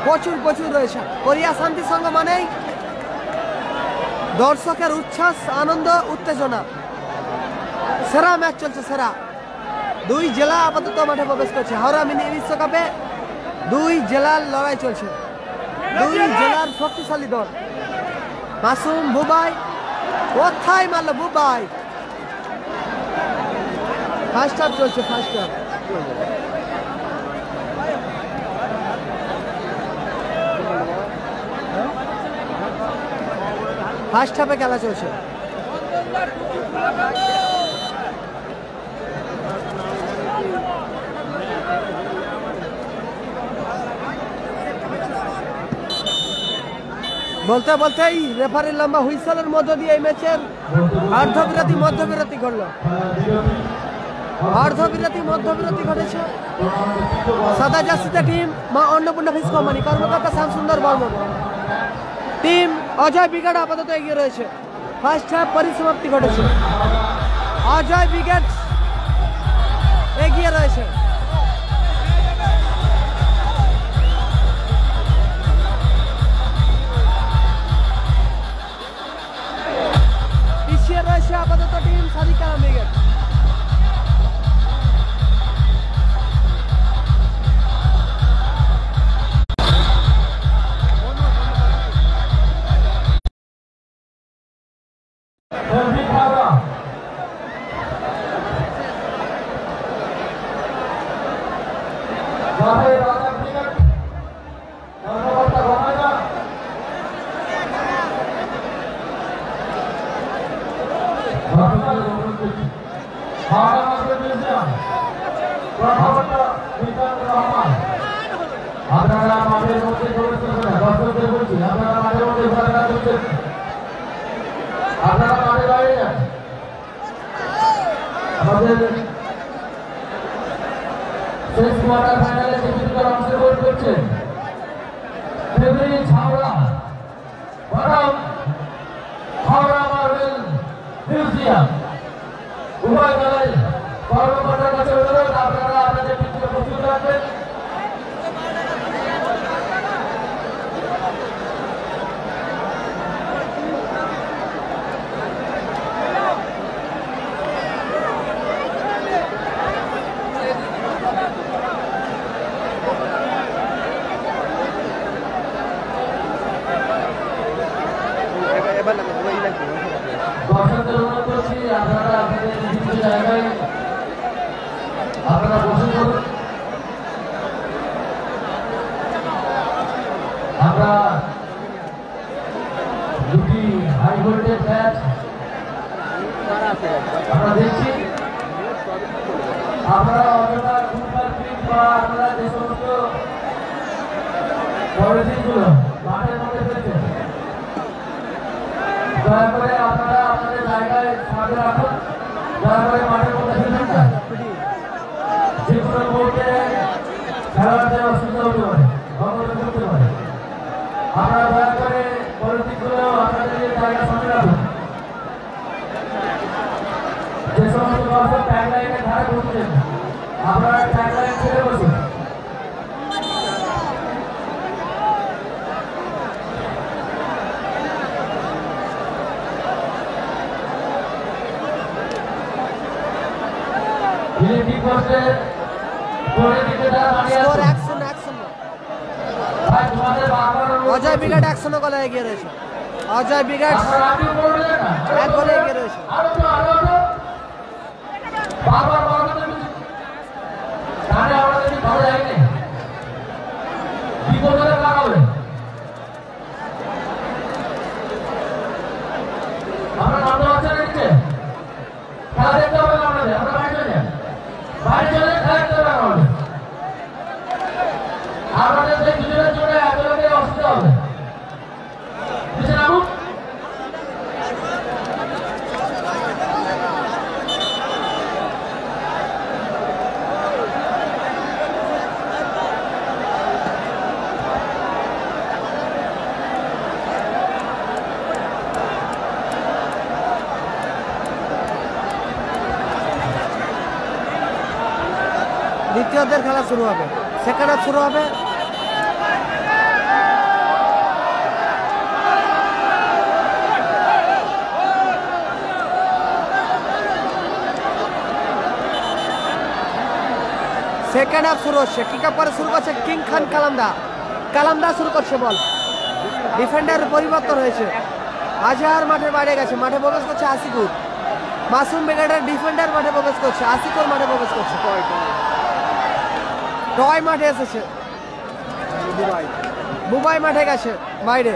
Speaker 1: প্রচুর প্রচুর রয়েছে। কোরিয়া শান্তি সংঘ মানেই দর্শকের উচ্ছ্বাস, আনন্দ, উত্তেজনা। সেরা ম্যাচ চলছে, সেরা। 2 জেলা আপাতত মাঠে প্রবেশ করছে। হাওড়া মিনি বিশ্বকাপে 2 জেলার লড়াই চলছে, 2 জেলার শক্তিশালী দল। মাসুম, বুবাই, কোথায় মারলো বুবাই। ফার্স্ট হাফ চলছে, ফার্স্ট হাফ। ফার্স্ট হাফে খেলা চলছে। বলতে বলতেই রেফারির লম্বা হুইসেলের মধ্য দিয়ে এই ম্যাচের অর্ধবিরতি মধ্যবিরতি ঘটল। অর্ধবিরতি মধ্যবিরতি ঘটেছে। সাদা জার্সিতে team Maa Annapurna fish company, কর্মকর্তা শ্যামসুন্দর বর্মন। টিম অজয় ব্রিগেড আপাতত এগিয়ে রয়েছে। ফার্স্ট হাফ পরিসমাপ্তি ঘটেছে, অজয় ব্রিগেড এগিয়ে রয়েছে। পিছিয়ে রয়েছে আপাতত টিম সাদিক কালাম ব্রিগেড।
Speaker 3: আপনারা মাঠের মধ্যে প্রবেশ করবেন না, দর্শকদের বলছি আপনারা মাঠের মধ্যে ঘোরাফেরা করছেন, আপনারা মাঠে বাইরে যান। আমাদের শেষ কোয়ার্টার ফাইনালে সেমিফাইনাল ফেব্রুয়ারি ছাওড়া বনাম হাওড়া মার্বেল মিউজিয়াম উভয় দলের কর্মকর্তার কাছে অনুরোধ আপনারা আপনাদের পিছনে প্রস্তুত রাখবেন। দর্শকদের অনুরোধ করছি আপনারা আপনাদের নির্দিষ্ট জায়গায় আপনারা বসে পড়ুন। আমরা দুটি হাই ভোল্টেজ ম্যাচ আমরা দেখছি। আপনারা অযথা ফুটবল পিচ বা আপনারা যে সমস্ত পলিথিনগুলো মাঠের মধ্যে ফেলছেন দয়া করে আপনারা আপনাদের জায়গায় সামনে রাখুন। দয়া করে মাঠের মধ্যে ফেলবেন না। যে কোনো মুহূর্তে খেলোয়াড়দের অসুবিধা হতে পারে, অবরোধ করতে পারে। আপনারা দয়া করে পলিথিনগুলো আপনাদের জায়গায় সামনে রাখুন। যে সমস্ত দর্শক ট্যাগ লাইনের ধারে বসছেন আপনারা ট্যাগ লাইন ছেড়ে বসুন। ইলেকট্রিক পোস্টের পরে দিকে যারা দাঁড়িয়ে
Speaker 1: স্কোর
Speaker 3: আছেন
Speaker 1: 1-0
Speaker 3: ভাই তোমাদের বারবার অনুরোধ
Speaker 1: অজয়
Speaker 3: করছি,
Speaker 1: বিরাট 1-0 গোলে এগিয়ে রয়েছে। অজয় বিরাট
Speaker 3: আপনারা আগে করবেন না।
Speaker 1: 1 গোলে এগিয়ে রয়েছে।
Speaker 3: আরো তো বারবার বলতে তুমি জানে আমরা যদি ভালো যাইনি বিপদে লাগাবে। আমরা নামতে পারছি না নিচে খেলা দেখতে হবে না আমাদের। আমরা বাইরে চলে যাই, বাইরে চলে খেলা দেখতে হবে আমাদের। আমাদের সেই দুজনের জন্য এত লোকের অসুবিধা হবে। নিচে নামুন।
Speaker 1: দ্বিতীয়দের খেলা শুরু হবে, সেকেন্ড হাফ শুরু হবে। সেকেন্ড হাফ শুরু হচ্ছে। কিক আপ করে শুরু করছে কিং খান কালামদা। কালামদা শুরু করছে বল। ডিফেন্ডার পরিবর্তন হয়েছে। আজহার মাঠের বাইরে গেছে, মাঠে প্রবেশ করছে আসিকুর। মাসুম ব্রিগেডের ডিফেন্ডার মাঠে প্রবেশ করছে, আসিকুর মাঠে প্রবেশ করছে। টয় মাঠে এসেছে, বুবাই মাঠে গেছে বাইরে।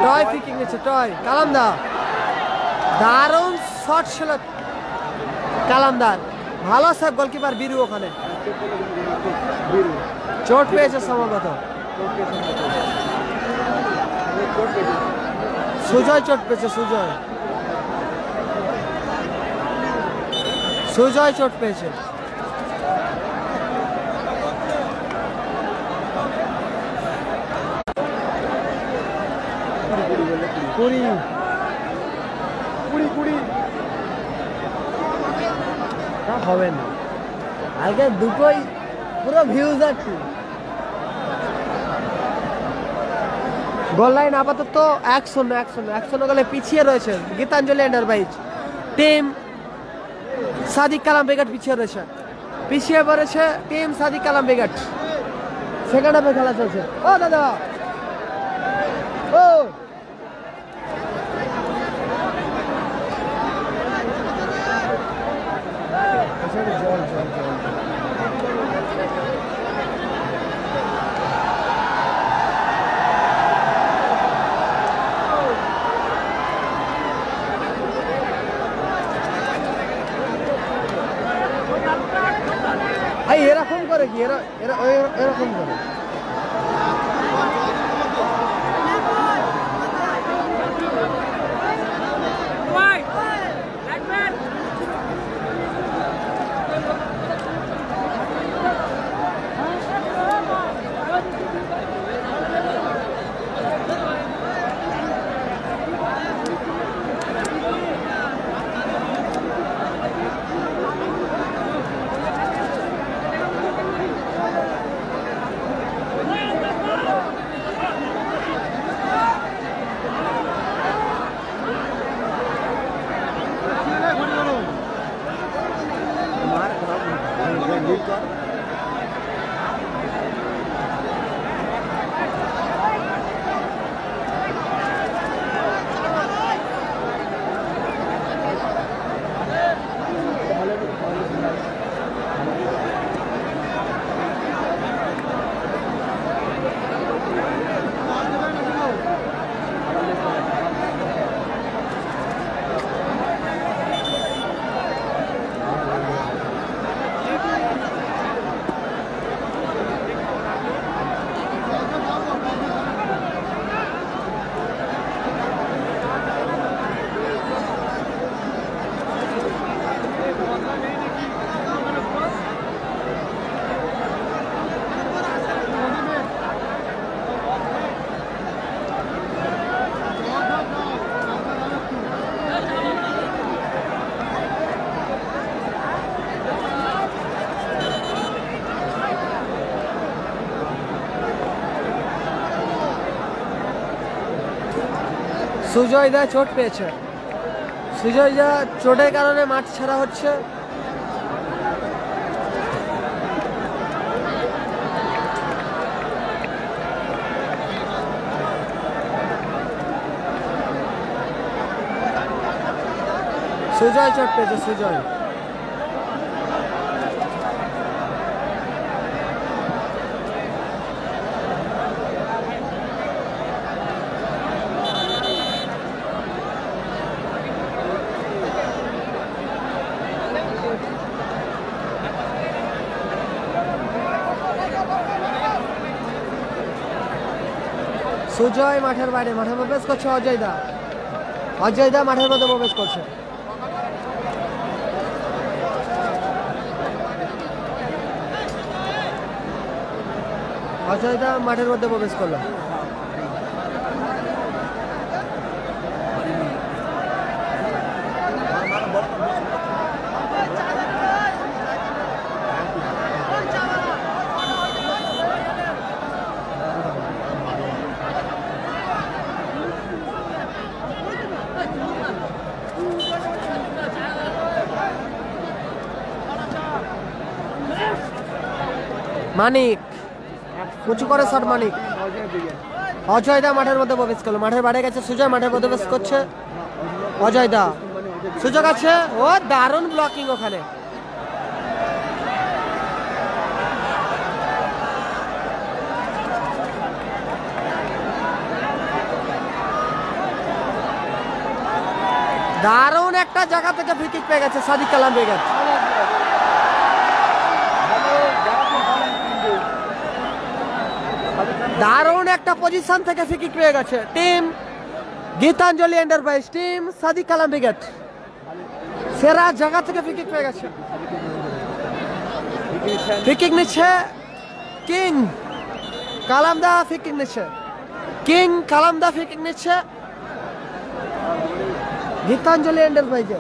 Speaker 1: টয় ফিকিং নিচ্ছে, টয় কালামদা। দারুণ শট ছিল কালামদার, ভালো সেভ গোলকিপার বিরু। ওখানে চোট পেয়েছে সম্ভবত, সুজয় চোট পেয়েছে। সুজয় চোট পেয়েছে। কুড়ি হবে না, আগে দুটোই পুরো ভিউজ আছে। গোল লাইন আপাতত 1-0 গোলে পিছিয়ে রয়েছে Gitanjali enterprise. Team Sadiq Kalam brigade পিছিয়ে পড়েছে team Sadiq Kalam brigade. Second হাফে খেলা চলছে। ও দাদা, ও সুজয় দা চোট পেয়েছে। সুজয় দা চোটের কারণে মাঠ ছাড়া হচ্ছে। সুজয় চোট পেয়েছে, সুজয়। সুজয় মাঠের বাইরে, মাঠে প্রবেশ করছে অজয় দা। অজয় দা মাঠের মধ্যে প্রবেশ করছে। অজয় দা মাঠের মধ্যে প্রবেশ করলো। মানিক উঁচু করে শট, মানিক। অজয় দা মাঠের মধ্যে প্রবেশ করলো, মাঠের বাইরে গেছে সুজয়, মাঠের মধ্যে প্রবেশ করছে অজয় দা। সুযোগ আছে, ও দারুণ ব্লকিং ওখানে। দারুণ একটা জায়গা থেকে ফ্রি কিক পেয়ে গেছে সাদিক কালাম বেগম। দারুণ একটা পজিশন থেকে ফ্রি কিক পেয়ে গেছে team Gitanjali enterprise, team Sadiq Kalam brigade. সেরা জায়গা থেকে ফ্রি কিক পেয়ে গেছে। ফ্রি কিক নিচ্ছে কিং কালামদা, ফ্রি কিক নিচ্ছে কিং কালামদা, ফ্রি কিক নিচ্ছে গীতাঞ্জলি এন্টারপ্রাইজে।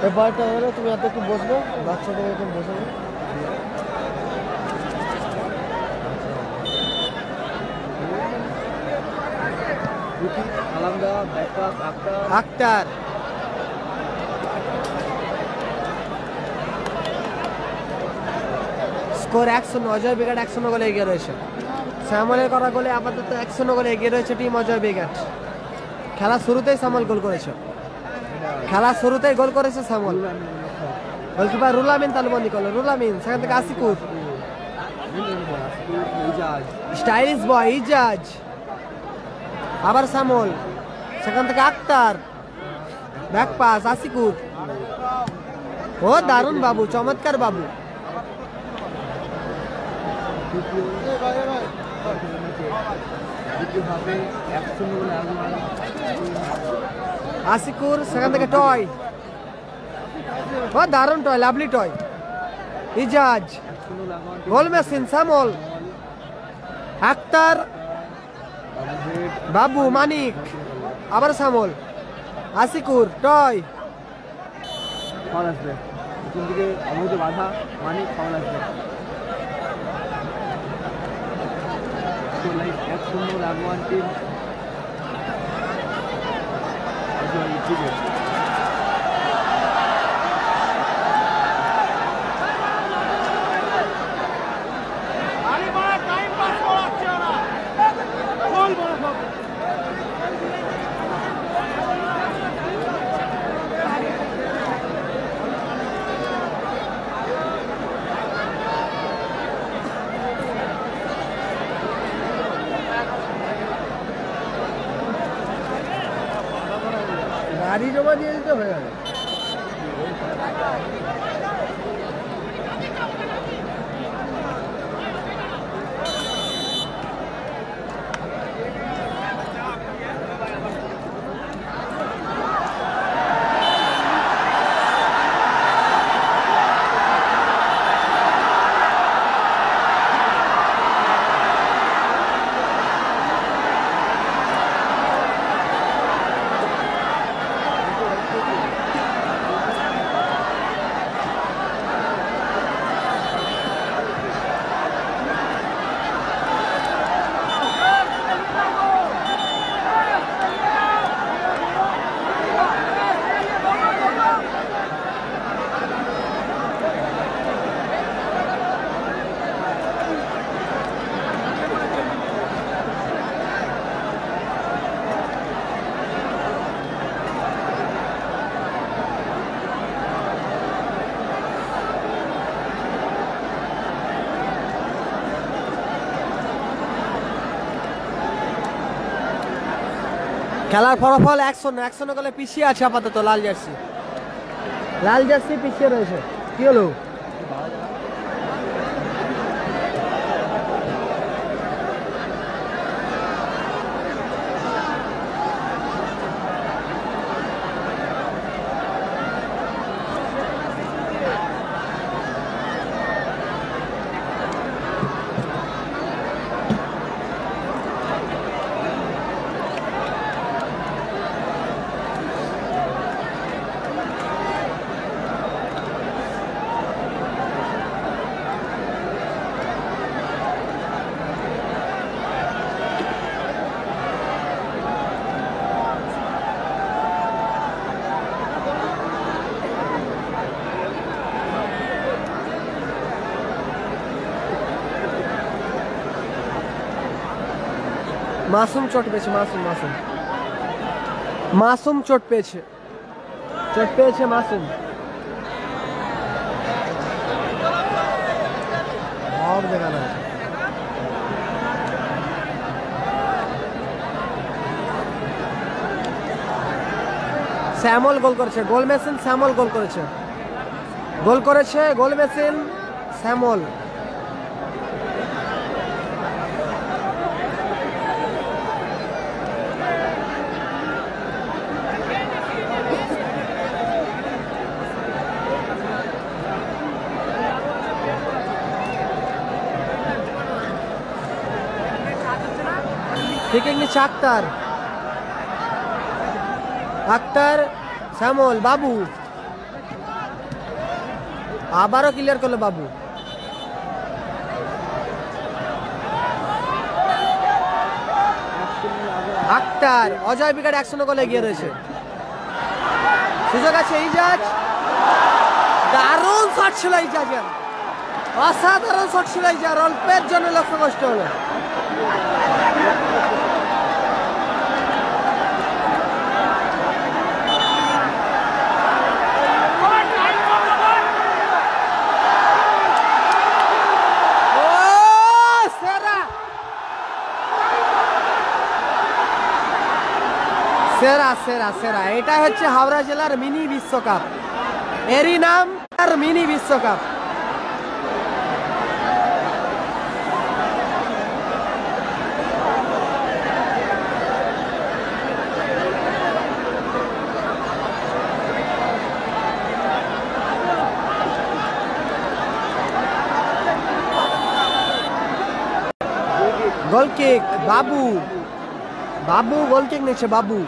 Speaker 1: এবারটা হলো তুমি এত একটু বসবো, বাচ্চাদের এরকম বসবো। আক্তার স্কোর 1-0, অজয় ব্রিগেড 1-0 গোলে এগিয়ে রয়েছে। শ্যামলের করা গোলে আপাতত 1-0 গোলে এগিয়ে রয়েছে টিম অজয় ব্রিগেড। খেলা শুরুতেই শ্যামল গোল করেছে, খেলা শুরুতেই গোল করেছে শ্যামল। গোলকিপার রুলামিন তালুবন্দি করলো, রুলামিন সেখান থেকে আসিকুর, স্টাইলিশ বয় ইজাজ, আবার শ্যামল, সেখান থেকে আক্তার, ব্যাক পাস আসিকুর। ও দারুণ বাবু, চমৎকার বাবু। আসিকুর সেখান থেকে টয়, ও দারুণ টয়, লাভলি টয়। ইজাজ, গোল মেশিন শ্যামল, আক্তার, বাবু, মানিক, আবার শ্যামল, আসিকুর, টয়।
Speaker 2: বাধা মানিক ফাউল আসবে। 1-0 রাগওয়ান টিম।
Speaker 1: গাড়ি জমা দিয়ে দিতে হয়ে গেল। খেলার ফলাফল 1-0 গোলে পিছিয়ে আছে আপাতত লাল জার্সি। লাল জার্সি পিছিয়ে রয়েছে। কি হলো? মাসুম চোট পেয়েছে। মাসুম চোট পেয়েছে মাসুম। দেখানো আছে। স্যামল গোল করেছে। গোল মেশিন স্যামল গোল করেছে। Goal machine Shyamal. ঠিক নিচ্ছে আক্তার শ্যামল বাবু আবারও ক্লিয়ার করলো বাবু। আক্তার অজয় বিকেট 1-0 গোলে এগিয়ে রয়েছে। সুযোগ আছে ইজাজ। দারুণ শট ছিল ইজাজের। অসাধারণ শট ছিল ইজাজ। অল্পের জন্য লক্ষ্য কষ্ট হলো। সেরা এটা হচ্ছে হাওড়া জেলার মিনি বিশ্বকাপ। এরই নাম মিনি বিশ্বকাপ। গোল কিক বাবু গোল কিক নিচ্ছে বাবু।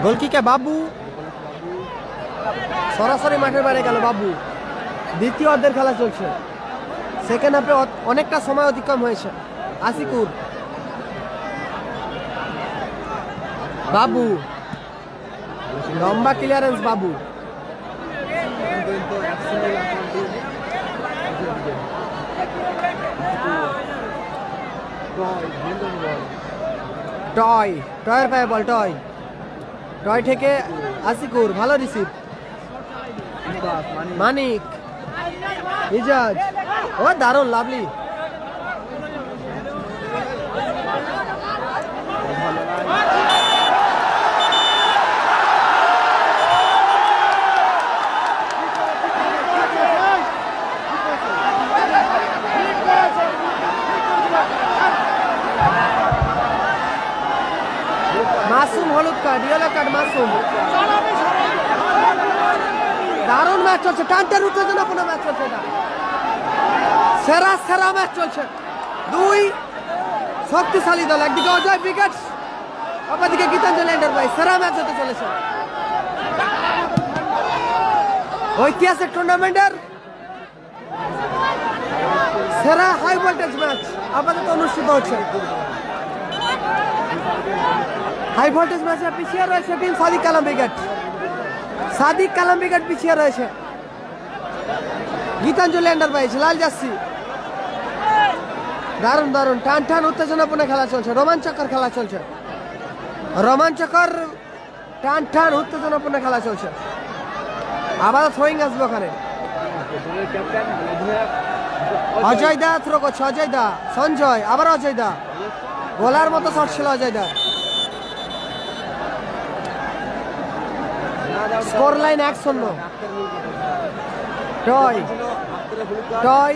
Speaker 1: গোলকিকে বাবু সরাসরি মাঠের বাইরে গেল বাবু। দ্বিতীয় অর্ধের খেলা চলছে। সেকেন্ড হাফে অনেকটা সময় অতিক্রম হয়েছে। আসিকুর বাবু লম্বা ক্লিয়ারেন্স বাবু। টয়ের পায়ে বল। টয় থেকে আসিকুর ভালো রিসিভ। মানিক ইজাজ ও দারুণ লাভলি। মাসুম হলুদ কার্ড ইয়েলো কার্ড মাসুম। দারুণ ম্যাচ চলছে। টানটার উত্তেজনাপূর্ণ ম্যাচ চলছে। এটা সেরা ম্যাচ চলছে। দুই শক্তিশালী দল। একদিকে অজয় ব্রিগেড অপরদিকে গীতাঞ্জলি এন্টারপ্রাইজ। সেরা ম্যাচ হতে চলেছে। ঐতিহাসিক টুর্নামেন্টের সেরা হাই ভোল্টেজ ম্যাচ আপাতত অনুষ্ঠিত হচ্ছে। হাই ভোল্টেজ ম্যাচে পিছিয়ে রয়েছে টিম সাদিক কালাম ব্রিগেড পিছিয়ে রয়েছে। গীতাঞ্জলি এন্টারপ্রাইজ লাল জার্সি। দারুণ টান উত্তেজনাপূর্ণ খেলা চলছে। রোমাঞ্চকর টান উত্তেজনাপূর্ণ খেলা চলছে। আবার থ্রোয়িং আসবে ওখানে। অজয় দা থ্রো করছে। সঞ্জয় আবার অজয় দা। গোলার মতো শট ছিল অজয় দা। Score line 1-0। টয় টয়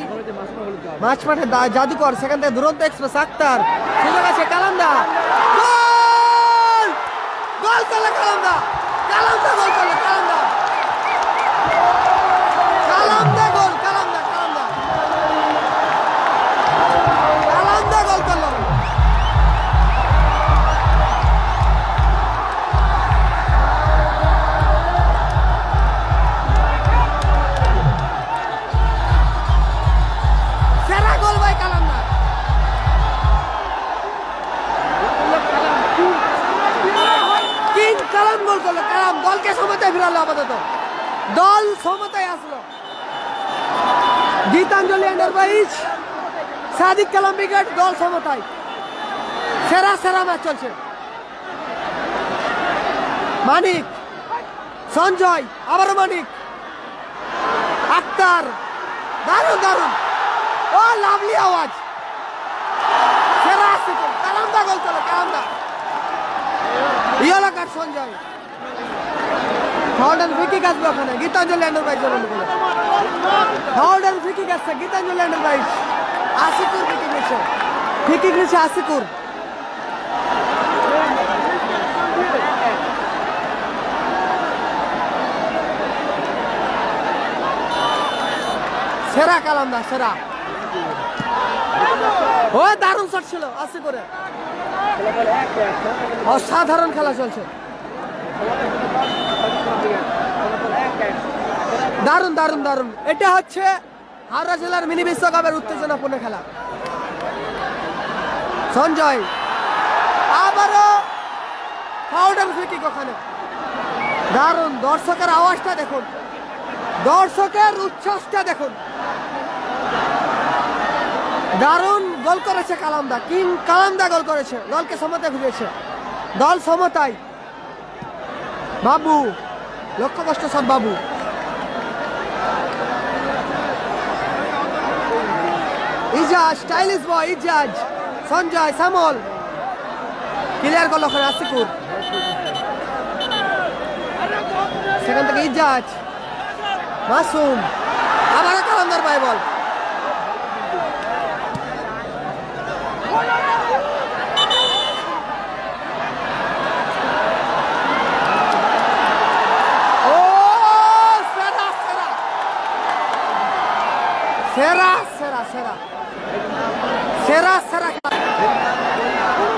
Speaker 1: মাছ মাঠে জাদুকর, সেখান থেকে দুরন্ত এক্সপ্রেস আক্তার, সুযোগ আছে কালামদা, গোল গোল করলে কালামদা, কালামদা গোল করলে কালামদা, কালামদা গোল, কালামদা কালামদা কালামদা গোল করলো। সেরা গোল ভাই কালামদা। কিং কালাম গোল করলো, কালাম দলকে সমতায় ফিরালো, আপাতত দল সমতায় আসলো। গীতাঞ্জলি আন্ডার 22, সাদিক কালাম উইকেট, দল সমতায়। সেরা সেরা ম্যাচ চলছে। মানিক, সঞ্জয়, আবারও মানিক, আক্তার, দারুণ দারুণ, ও লাভলি আওয়াজ, সেরা আসছে, কালামদা গোল করলো, কালামদা। Yellow card Sanjay, foul free kick আসবে ওখানে, গীতাঞ্জলি আন্ডার 22 জন্য বলে ফাউল ফ্রি কিক আসছে, Gitanjali under 22, Ashikur free kick নিচ্ছে, ফ্রি কিক নিচ্ছে আশিকুর। সেরা কালামদা, সেরা, ও দারুণ শট ছিল আশিকুরের, অসাধারণ খেলা চলছে, দারুণ দারুণ দারুণ। এটা হচ্ছে হাওড়া জেলার মিনি বিশ্বকাপের উত্তেজনাপূর্ণ খেলা। সঞ্জয়, আবারও ফাউল ফ্রি কিক ওখানে, দারুণ। দর্শকের আওয়াজটা দেখুন, দর্শকের উচ্ছ্বাসটা দেখুন, দারুণ গোল করেছে কালামদা, কিং কালামদা গোল করেছে, দলকে সমতায় ফিরিয়েছে, দল সমতায়। বাবু, লক্ষ্য কষ্ট সব বাবু, ইজাজ, স্টাইলিশ বয় ইজাজ, সঞ্জয়, শ্যামল, ক্লিয়ার করলো ওখানে আশিকুর, সেখান থেকে ইজাজ, মাসুম, আবার কালামদার পায় বল, সেরা সেরা সেরা সেরা সেরা।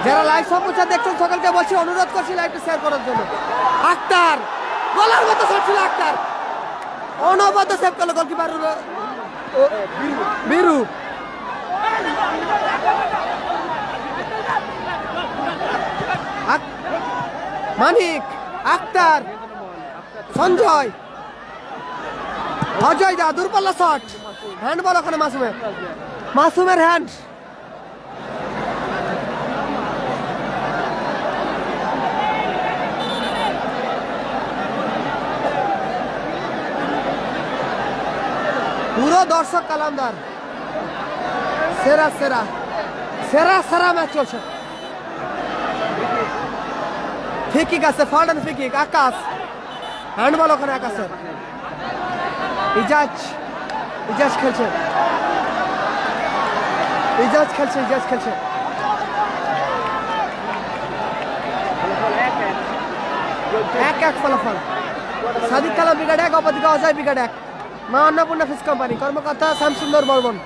Speaker 1: যারা লাইভ সম্প্রচার দেখছেন সকলকে বলছি, অনুরোধ করছি লাইভটা শেয়ার করার জন্য। আক্তার, গোলের মতো শট ছিল আক্তার, অনবদ্য সেভ করলো গোলকিপার বীরু। মানিক, আক্তার, সঞ্জয়, অজয় দা, দূরপাল্লা শট, হ্যান্ড বল ওখানে মাসুমের, মাসুমের হ্যান্ড। পুরো দর্শক কালামদার, সেরা সেরা সেরা সেরা ম্যাচ চলছে। ফ্রি কিক আছে, ফাউল ফ্রি কিক, আকাশ, হ্যান্ড বল ওখানে আকাশের, ইজাজ, ইজাজ খেলছে, ইজাজ খেলছে, ইজাজ খেলছে, এক এক ফলাফল। সাদিক কালাম উইকেট 1, অপরদিকে অজয় উইকেট 1। মা অন্নপূর্ণা ফিশ কোম্পানি, কর্মকর্তা শ্যামসুন্দর বর্মন।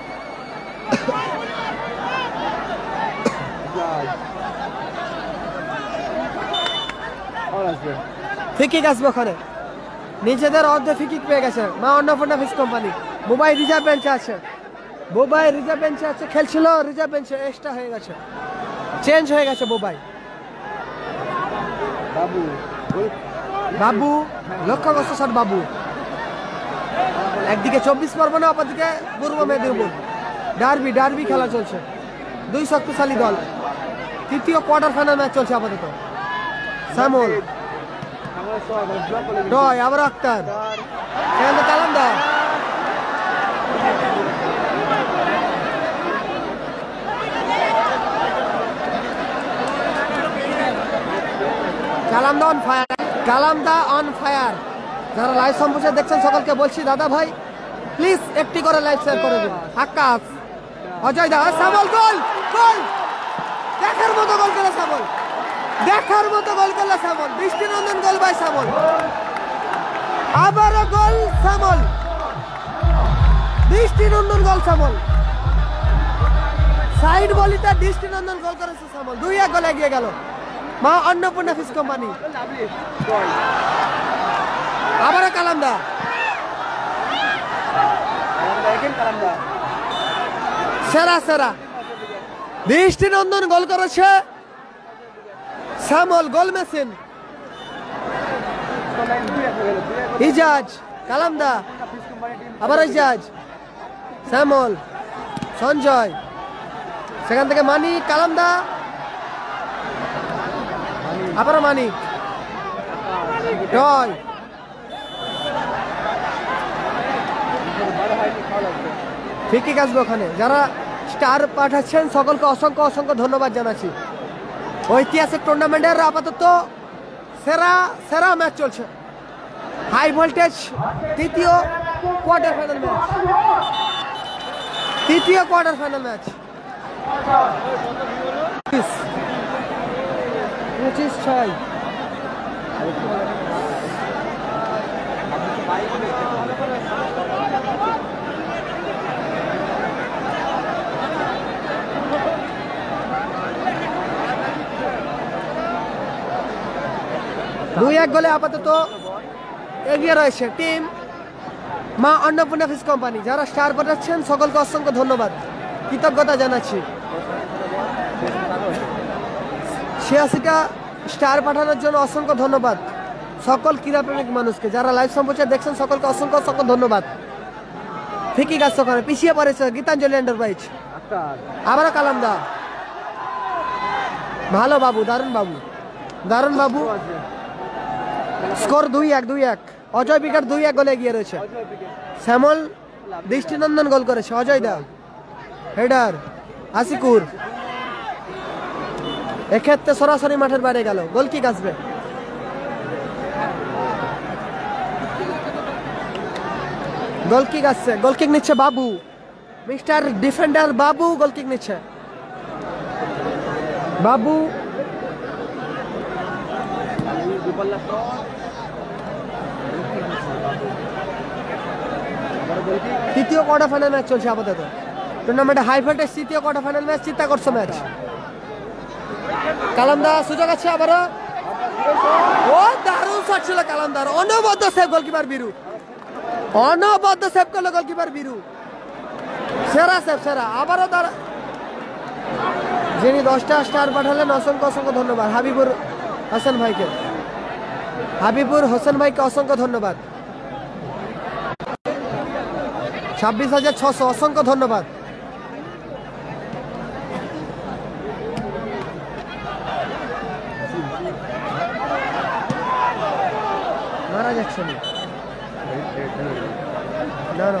Speaker 1: ফ্রি কিক আসবে ওখানে, নিজেদের অর্ধে ফ্রি কিক পেয়ে গেছে মা Annapurna fish company. Bubai reserve বেঞ্চে আছে, বুবাই রিজার্ভ বেঞ্চে আছে, খেলছিল রিজার্ভ বেঞ্চে, এক্সট্রা হয়ে গেছে, চেঞ্জ হয়ে গেছে বুবাই।
Speaker 2: বাবু,
Speaker 1: বাবু, লক্ষ্য করছে শট বাবু। একদিকে 24 পরগনা, অপরদিকে পূর্ব মেদিনীপুর, ডার্বি ডার্বি খেলা চলছে, দুই শক্তিশালী দল। তৃতীয় কোয়ার্টার ফাইনাল ম্যাচ চলছে আপাতত। শ্যামল, টয়, আবার আক্তার, সেখানে কালামদার, কালামদা অন ফায়ার, কালামদা অন ফায়ার, যারা লাইভ সম্প্রচার দেখছেন সকলকে বলছি দাদা ভাই প্লিজ একটি করে লাইভ শেয়ার করে দিন। আকাশ অজয় দা সামল গোল গোল দেখার মতো গোল করলো সামল, দেখার মতো গোল করলো সামল, দৃষ্টিনন্দন গোল ভাই সামল, আবারও গোল সামল, দৃষ্টিনন্দন গোল সামল, সাইড বলিতে দৃষ্টিনন্দন গোল করেছে সামল, 2-1 গোল এগিয়ে গেল মা অন্নপূর্ণা ফিশ কোম্পানি। আবারও কালামদা, সেরা সেরা দৃষ্টিনন্দন গোল করেছে শ্যামল, গোল মেশিন। ইজাজ কালামদা, আবার ইজাজ, শ্যামল, সঞ্জয়, সেখান থেকে মানিক, কালামদা, আবারও মানিক, জয়, ফিকি আসবে ওখানে। যারা স্টার পাঠাচ্ছেন সকলকে অসংখ্য অসংখ্য ধন্যবাদ জানাচ্ছি। ঐতিহাসিক টুর্নামেন্টের আপাতত সেরা সেরা ম্যাচ চলছে, হাই ভোল্টেজ তৃতীয় কোয়ার্টার ফাইনাল ম্যাচ, তৃতীয় কোয়ার্টার ফাইনাল ম্যাচ। 25-6 2-1 গোলে আপাতত এগিয়ে রয়েছে team Maa Annapurna fish company. যারা স্টার পাঠাচ্ছেন সকলকে অসংখ্য ধন্যবাদ, কৃতজ্ঞতা জানাচ্ছি। 86টা স্টার পাঠানোর জন্য অসংখ্য ধন্যবাদ সকল ক্রীড়াপ্রেমিক মানুষকে। যারা লাইভ সম্প্রচার দেখছেন সকলকে অসংখ্য অসংখ্য ধন্যবাদ। ফিকি গাছ ওখানে পিছিয়ে পড়েছে গীতাঞ্জলি এন্টারপ্রাইজ, আবারও কালামদা, ভালো বাবু, দারুণ বাবু, দারুণ বাবু। স্কোর 2-1 অজয় বিকার 2-1 গোলে এগিয়ে রয়েছে। শ্যামল দৃষ্টিনন্দন গোল করেছে, অজয় দা হেডার, আসিকুর এক্ষেত্রে সরাসরি মাঠের বাইরে গেল, গোল কিক আসবে। গোল কিক আসছে, গোল কিক নিচ্ছে বাবু, মিস্টার ডিফেন্ডার বাবু গোল কিক নিচ্ছে। বাবু তৃতীয় কোয়ার্টার ফাইনাল ম্যাচ চলছে আপাতত টুর্নামেন্টে, হাই ভোল্টেজ তৃতীয় কোয়ার্টার ফাইনাল ম্যাচ, চিত্তাকর্ষক ম্যাচ। কালামদা সুযোগ আছে আবারও, ও দারুণ শট ছিল কালামদার, অনবদ্য সেভ গোলকিপার বীরু, অনবদ্য সেভ করলো গোলকিপার বীরু, সেরা সেভ সেরা। আবারও তার যিনি 10টা স্টার পাঠালেন অসংখ্য অসংখ্য ধন্যবাদ হাবিবুর হোসেন ভাইকে, হাবিবুর হোসেন ভাইকে অসংখ্য ধন্যবাদ। 26,600 অসংখ্য ধন্যবাদ। মারা যাচ্ছে না, না না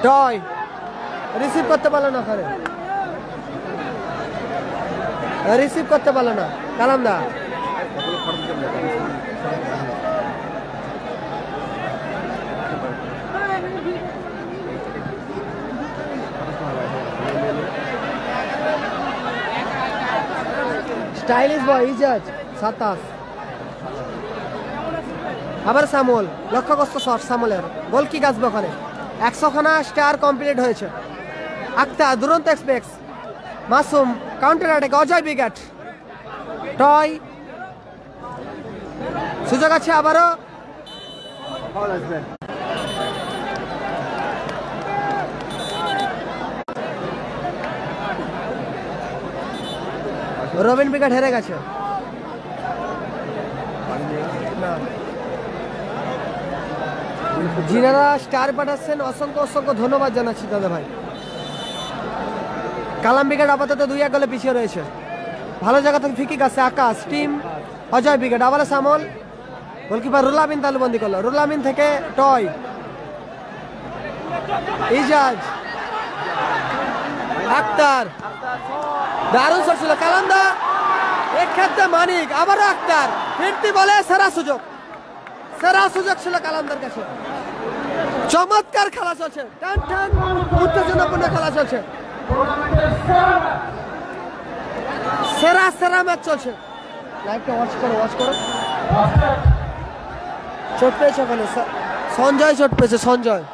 Speaker 1: জয় রিসিভ করতে পারলো না, ওখানে রিসিভ করতে পারলো না কালামদা। স্টাইলিশ বয় ইজাজ 27, আবার শ্যামল, লক্ষ্যগ্রস্ত শট শ্যামলের, গোল কিক আসবে ওখানে। 100খানা স্টার কমপ্লিট হয়েছে। আক্তার দুরন্ত express, Masum counter attack, Ajay বিগাট, টয় সুযোগ আছে আবারও, রবিন বিগাট হেরে গেছে। যিনারা স্টার পাঠাচ্ছেন অসংখ্য অসংখ্য ধন্যবাদ জানাচ্ছি দাদা ভাই। কালাম ব্রিগেড আপাতত 2-1 গোলে পিছিয়ে রয়েছে। ভালো জায়গা থেকে ফিকি আছে আকাশ, টিম অজয় ব্রিগেড, আবার সামল, গোলকিপার রুলামিন তালুবন্দি করলো, রুলামিন থেকে টয়, ইজাজ আক্তার দারুণ শট ছিল কালান্দা এক ক্ষেত্রে মানিক আবারও আক্তার ফিরতি বলে সেরা সুযোগ ছিল কালান্দার কাছে চমৎকার খেলা চলছে টান টান উত্তেজনাপূর্ণ খেলা চলছে সেরা ম্যাচ চলছে লাইভটা ওয়াচ করো চোট পেয়েছে ওখানে সঞ্জয় চোট পেয়েছে সঞ্জয়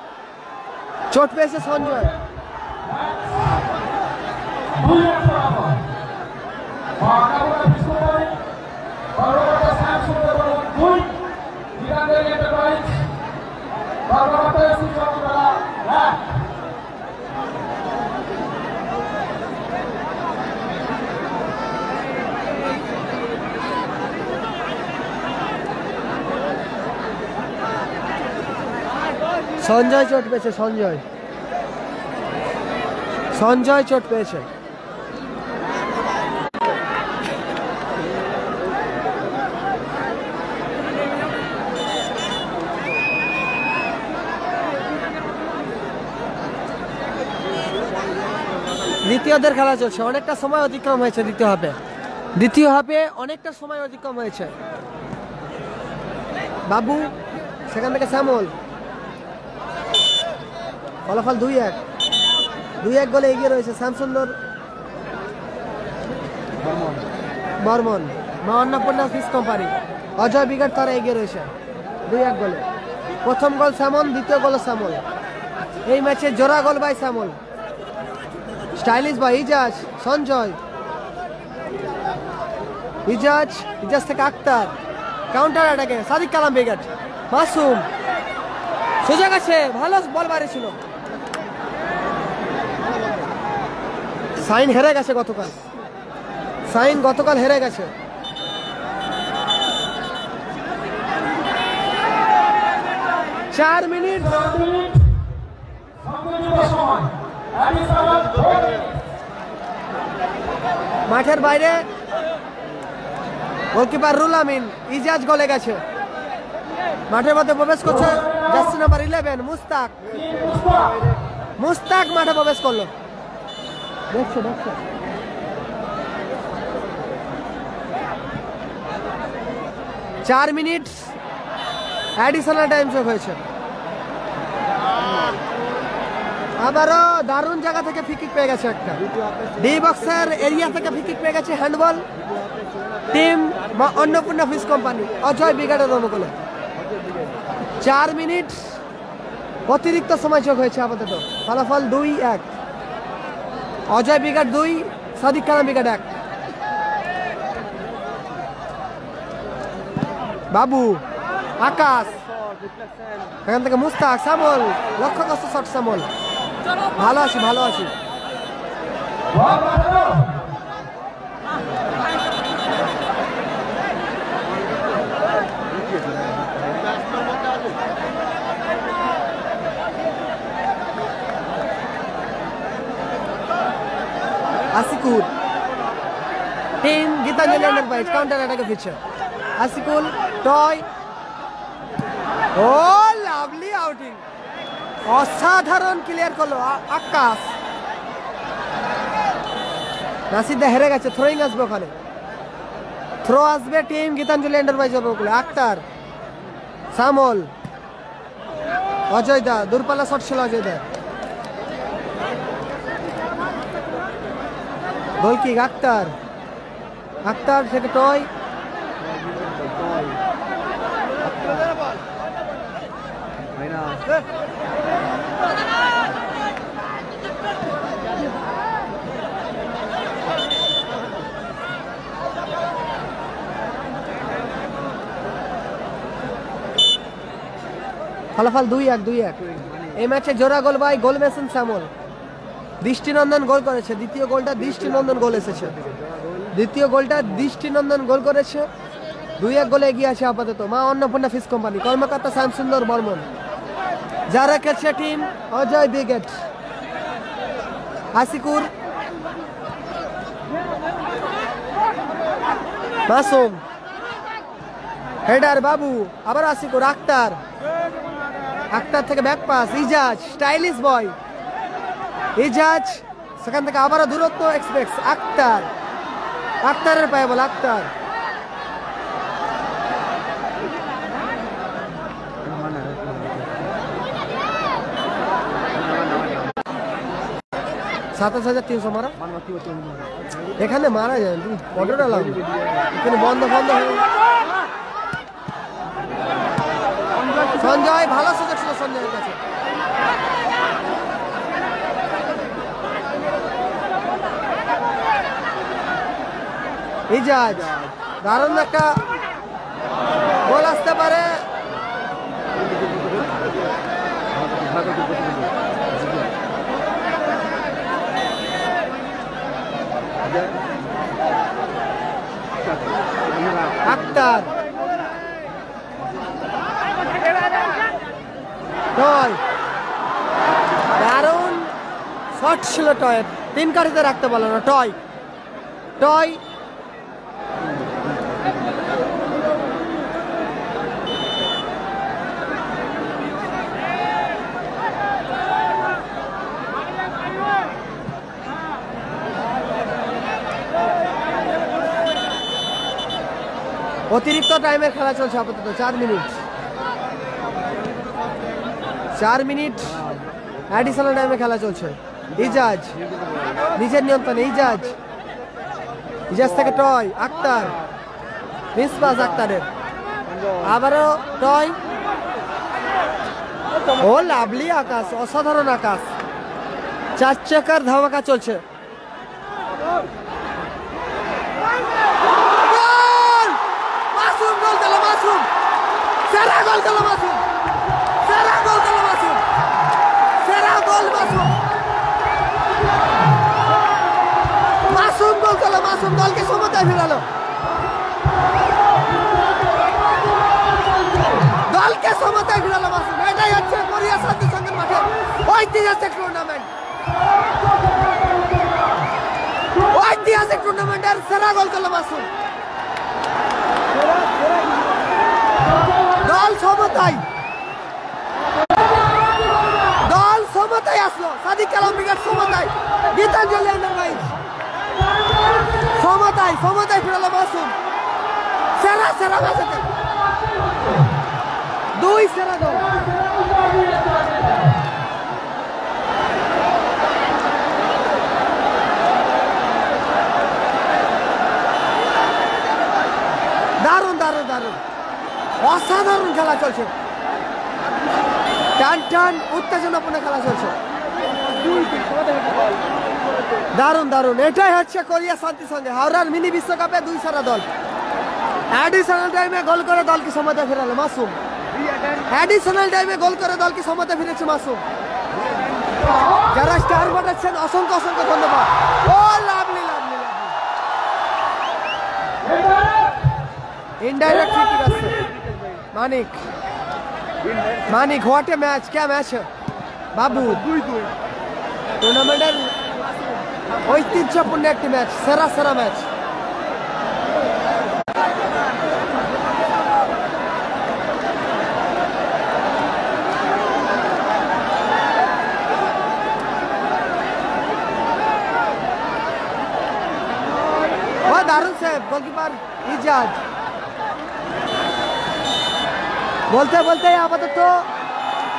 Speaker 1: সঞ্জয় চোট পেয়েছে সঞ্জয় চোট পেয়েছে দ্বিতীয়দের খেলা চলছে অনেকটা সময় অতিক্রম হয়েছে দ্বিতীয় হাফে অনেকটা সময় অতিক্রম হয়েছে বাবু সেখান থেকে শ্যামল ফলাফল 2-1 গোলে এগিয়ে রয়েছে শ্যামসুন্দর বর্মন মা অন্নপূর্ণা ফিশ কোম্পানি অজয় বিগাট তারা এগিয়ে রয়েছে 2-1 গোলে প্রথম গোল শ্যামল দ্বিতীয় গোল শ্যামল এই ম্যাচে জোড়া goal by Shyamal stylish by Ijaz Sanjay Ijaz থেকে আক্তার কাউন্টার অ্যাটাকে সাদিক কালাম বিগাট মাসুম সুযোগ আছে ভালো বল বাড়িয়েছিল সাইন হেরে গেছে গতকাল হেরে গেছে 4 মিনিট মাঠের বাইরে গোলকিপার রুল আমিন ইজাজ গোলে গেছে মাঠের মধ্যে প্রবেশ করছে জার্সি নাম্বার 11 মুস্তাক মাঠে প্রবেশ করলো দেখছো 4 মিনিট অ্যাডিশনাল টাইম যোগ হয়েছে আবারও দারুণ জায়গা থেকে ফ্রি কিক পেয়ে গেছে একটা ডি বক্সের এরিয়া থেকে ফ্রি কিক পেয়ে গেছে handball team Annapurna fish company Ajay বিগাটের অনুকূলে 4 মিনিট অতিরিক্ত সময় যোগ হয়েছে আপাতত ফলাফল 2-1 অজয় বিগাট 2 সাদিক কালাম বিগাট 1 বাবু আকাশ এখান থেকে মুস্তাক শ্যামল লক্ষ্যগ্রস্ত শট শ্যামল ভালো আছি আসিকুল টিম গীতাঞ্জলি এন্টারপ্রাইজ কাউন্টার অ্যাটাকে ফিরছে আসিকুল টয় ও লাভলি আউটিং অসাধারণ ক্লিয়ার করলো আকাশ নাসিদা হেরে গেছে থ্রোয়িং আসবে ওখানে থ্রো আসবে টিম গীতাঞ্জলি এন্টারপ্রাইজের উপরে আক্তার শ্যামল অজয় দা দূরপাল্লা শট ছিল অজয় দা গোল কিক আক্তার থেকে টয় ফলাফল 2-1 এই ম্যাচে জোড়া গোল বাই গোল মেশিন শ্যামল দৃষ্টিনন্দন গোল করেছে দ্বিতীয় গোলটা দৃষ্টিনন্দন গোল এসেছে গোল করেছে 2-1 গোলে এগিয়ে আছে আপাতত মা অন্নপূর্ণা ফিশ কোম্পানি কর্মকর্তা শ্যামসুন্দর বর্মন যারা খেলছে টিম অজয় বিগেট আসিকুর মাসুম হেডার বাবু আবার আসিকুর আক্তার থেকে back pass Ijaz stylish boy Ijaz সেখান থেকে আবারও দূরত্ব এক্সপ্রেস আক্তার, আক্তারের পায়ে বল আক্তার। সাতাশ 300 মারা এখানে মারা যায় তুমি কতটা লাগবে এখানে বন্ধ বন্ধ হয়ে সঞ্জয় ভালো সুযোগ ছিল সঞ্জয়ের কাছে। ইজাজ দারুণ একটা গোল আসতে পারে। আক্তার টয় দারুণ শট ছিল টয়ের, 3 কাঠিতে রাখতে পারল না টয়। টয় অতিরিক্ত টাইমের খেলা চলছে আপাতত 4 মিনিট, 4 মিনিট অ্যাডিশনাল টাইমে খেলা চলছে। ইজাজ নিজের নিয়ন্ত্রণে, ইজাজ ইজাজ থেকে টয় আক্তার, মিসপাস আক্তারের, আবারও টয়। ও লাভলি আকাশ, অসাধারণ আকাশ, 4 চাকার ধামাকা চলছে। সেরা গোল করলো মাসুম, সেরা গোল করলো মাসুম, সেরা গোল মাসুম, মাসুম গোল করলো মাসুম, দলকে সমতায় ফেরালো, দলকে সমতায় ফেরালো মাসুম। এটাই হচ্ছে কোরিয়া শান্তি সংঘের মাঠে ঐতিহাসিক টুর্নামেন্ট, ঐতিহাসিক টুর্নামেন্টের সেরা গোল করলো মাসুম। দল সমতায়, দল সমতায় আসলো, সাদিক কালাম ব্রিগেড সমতায়, গীতাঞ্জলি আন্ডারভাইজ সমতায়, সমতায় ফিরালো মাসুম। সেরা সেরা ম্যাচে 2 সেরা দল। দারুণ দারুণ দারুণ অসাধারণ খেলা চলছে, টান টান উত্তেজনাপূর্ণ খেলা চলছে, দারুণ দারুণ। এটাই হচ্ছে কোরিয়া শান্তি সংঘে হাওড়ার মিনি বিশ্বকাপে 2 সেরা দল। অ্যাডিশনাল টাইমে গোল করে দলকে সমতায় ফেরালো মাসুম, অ্যাডিশনাল টাইমে গোল করে দলকে সমতায় ফিরেছে মাসুম। যারা স্টার পাঠাচ্ছেন অসংখ্য অসংখ্য ধন্যবাদ। Oh lovely lovely indirect free kick আসছে। Manik Manik what a match, क्या मैच है बाबू, टूर्नामेंटेर ঐতিহ্যপূর্ণ একটি ম্যাচ, সেরা সেরা ম্যাচ। দারুণ সেভ গোলকিপার ইজাজ। বলতে বলতে আপাতত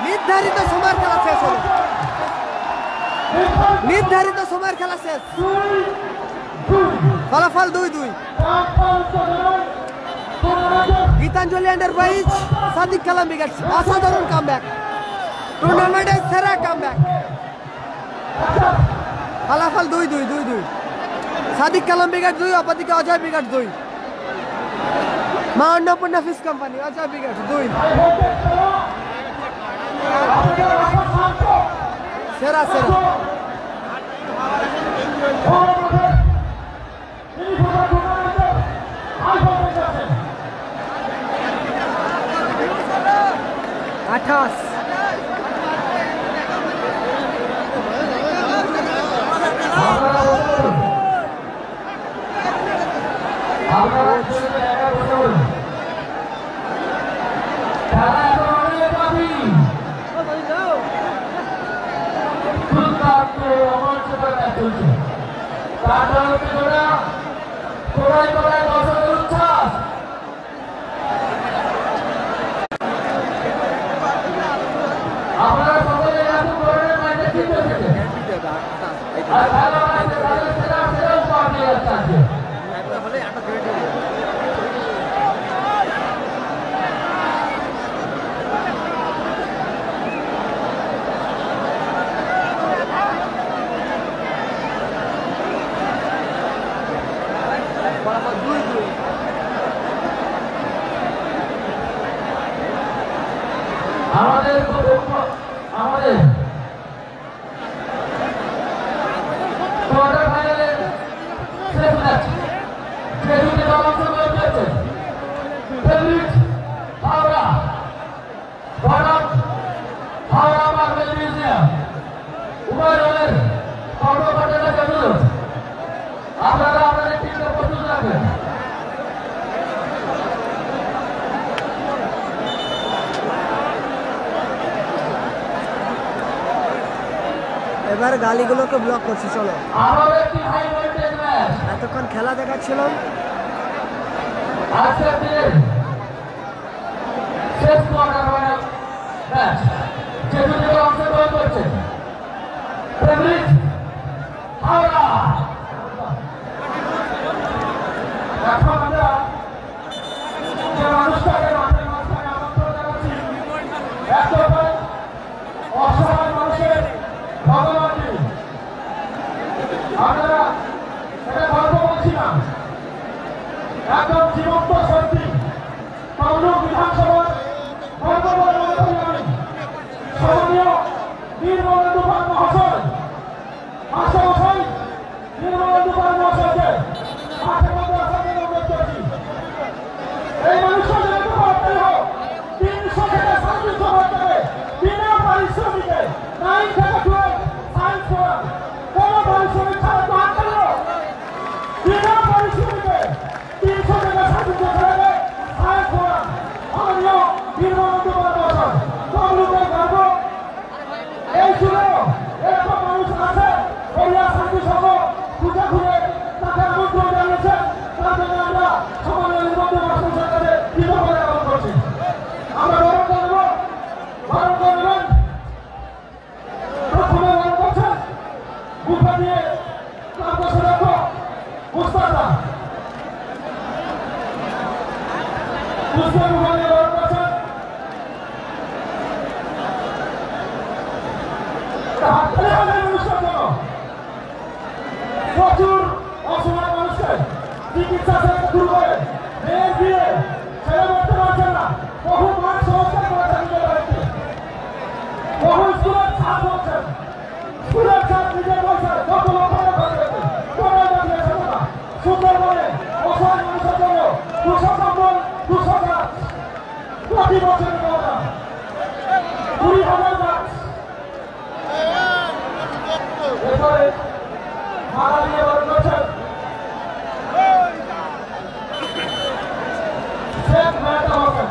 Speaker 1: নির্ধারিত সময়ের খেলা শেষ হলো, নির্ধারিত সময়ের খেলা শেষ, ফলাফল 2-2। গীতাঞ্জলি এন্টারপ্রাইজ সাদিক কালাম ব্রিগেড অসাধারণ কামব্যাক, টুর্নামেন্টের সেরা কামব্যাক, ফলাফল 2-2। সাদিক কালাম ব্রিগেড 2, অপরদিকে অজয় ব্রিগেড 2। মা Annapurna fish company Ajay brigade 2। সেরা সেরা আঠাশ।
Speaker 3: চলছে। তার জন্য কিছুটা কোড়ায় কোড়ায় দর্শকের উচ্ছ্বাস। আপনারা সকলে এত ধরনের মাইনে দিতে এসেছেন। আর ভালো আছে, তাদের সেরা সেরা উপহার নিয়ে যাচ্ছে আজকে। আমাদের কোয়ার্টার ফাইনালে শেষ ম্যাচ যে দুটি দল অংশগ্রহণ করেছে ফেভারিট হাওড়া বনাম হাওড়া মার্বেল মিউজিয়াম উভয় দলের কর্মকর্তাদের কাছে অনুরোধ আপনারা আপনাদের টিমকে প্রস্তুত রাখবেন।
Speaker 1: এবার গালিগুলোকে ব্লক করছি। চলো
Speaker 3: আরো একটি হাই ভোল্টেজ ম্যাচ
Speaker 1: এতক্ষণ খেলা দেখাচ্ছিলাম।
Speaker 3: আজকের দিনের শেষ কোয়ার্টার ফাইনাল ম্যাচ যে দুটি দল অংশগ্রহণ করছে ফেভারিট হাওড়া। এখন আমরা যে মানুষটাকে মাঠের মাঝখানে আমন্ত্রণ জানাচ্ছি একেবারে অসহায় মানুষের ভগবান তিনি। আপনারা এটা গল্প বলছি না, একদম জীবন্ত সত্যি। তমলুক বিধানসভার সম্মানীয় নির্মলেন্দু পাল মহাশয়, মাস্টারমশাই নির্মলেন্দু পাল মহাশয়কে মাঠের মধ্যে আসার জন্য অনুরোধ করছি। এই মানুষের জন্য করতে হোক 300 থেকে 37 হাজার টাকা বিনা পারিশ্রমিকে 9 থেকে 12 সায়েন্স ফোরাম কোন পারিশ্রমিক ছাড়া তো হাত দিল বিনা পারিশ্রমিকে 300 থেকে 37 হাজার টাকা সায়েন্স ফোরাম মাননীয় নির্মলেন্দু পাল মহাশয় তমলুকের গর্ব। এই ছিল এরকম মানুষ আছে হরিয়া শান্তি সহ খুঁজে খুঁজে তাকে আমন্ত্রণ জানিয়েছে। তার জন্য আমরা সম্মানীয় নির্মলেন্দু মহাশয়ের কাছে কৃতজ্ঞতা জ্ঞাপন করছি। আমরা বরণ করবেন প্রথমে বরণ করছেন মুখা দিয়ে তার বসে রাখো মুস্তাফা মুখা দিয়ে বরণ করছেন প্রচুর অসহায় মানুষকে চিকিৎসা থেকে শুরু করে মেয়ের বিয়ে ছেলে করতে পারছেন না। বহু মাঠ সংস্কার করেছেন নিজের বাড়িতে, বহু স্কুলের ছাত্র হচ্ছেন, স্কুলের ছাত্র নিজের পয়সা কত লক্ষ টাকা দিয়েছে না। সুন্দরবনে অসহায় মানুষের জন্য 200 কম্বল 200 গাছ প্রতি বছরের কথা 20,000 গাছ। এরপরে মালা দিয়ে বরণ করছেন শেখ মেহতা হোসেন।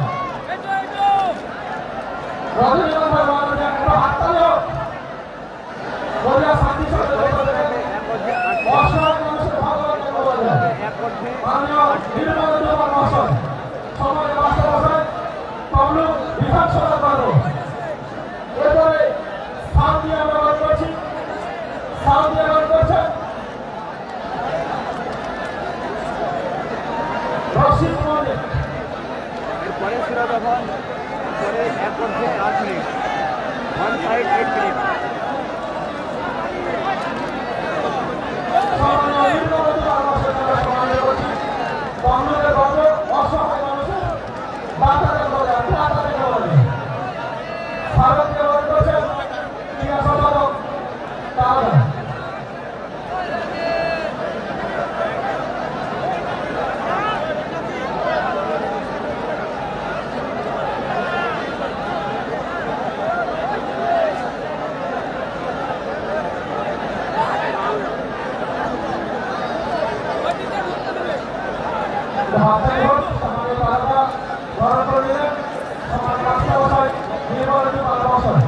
Speaker 3: রজনীগন্ধা বাগানে একটা হাততালি হোক। বলিয়া শান্তি সাথে অসহায় মানুষের ভালোবাসা বলা যায়। মাননীয় নির্মলেন্দু পাল মহাশয়, সম্মানীয় মাস্টারমশাই, তমলুক বিধানসভার গর্ব। এরপরে স্থান দিয়ে আমরা বরণ করছি। স্থান দিয়ে বরণ করছেন রশিদ মল্লিক।
Speaker 2: এরপরে ছিল যখন পরে 1:08 মিনিট 1:08 মিনিট
Speaker 3: তমলুকের গর্ব অসহায় মানুষের বাতারে বলে প্রাতারে বলে ভারতীয় বরণ করছেন ক্রীড়া সম্পাদক তাহলে হাততালি হোক। সম্মানীয় তারকা বরণ করে নিলেন সম্মানীয় মাস্টারমশাই নির্মলেন্দু পাল মহাশয়।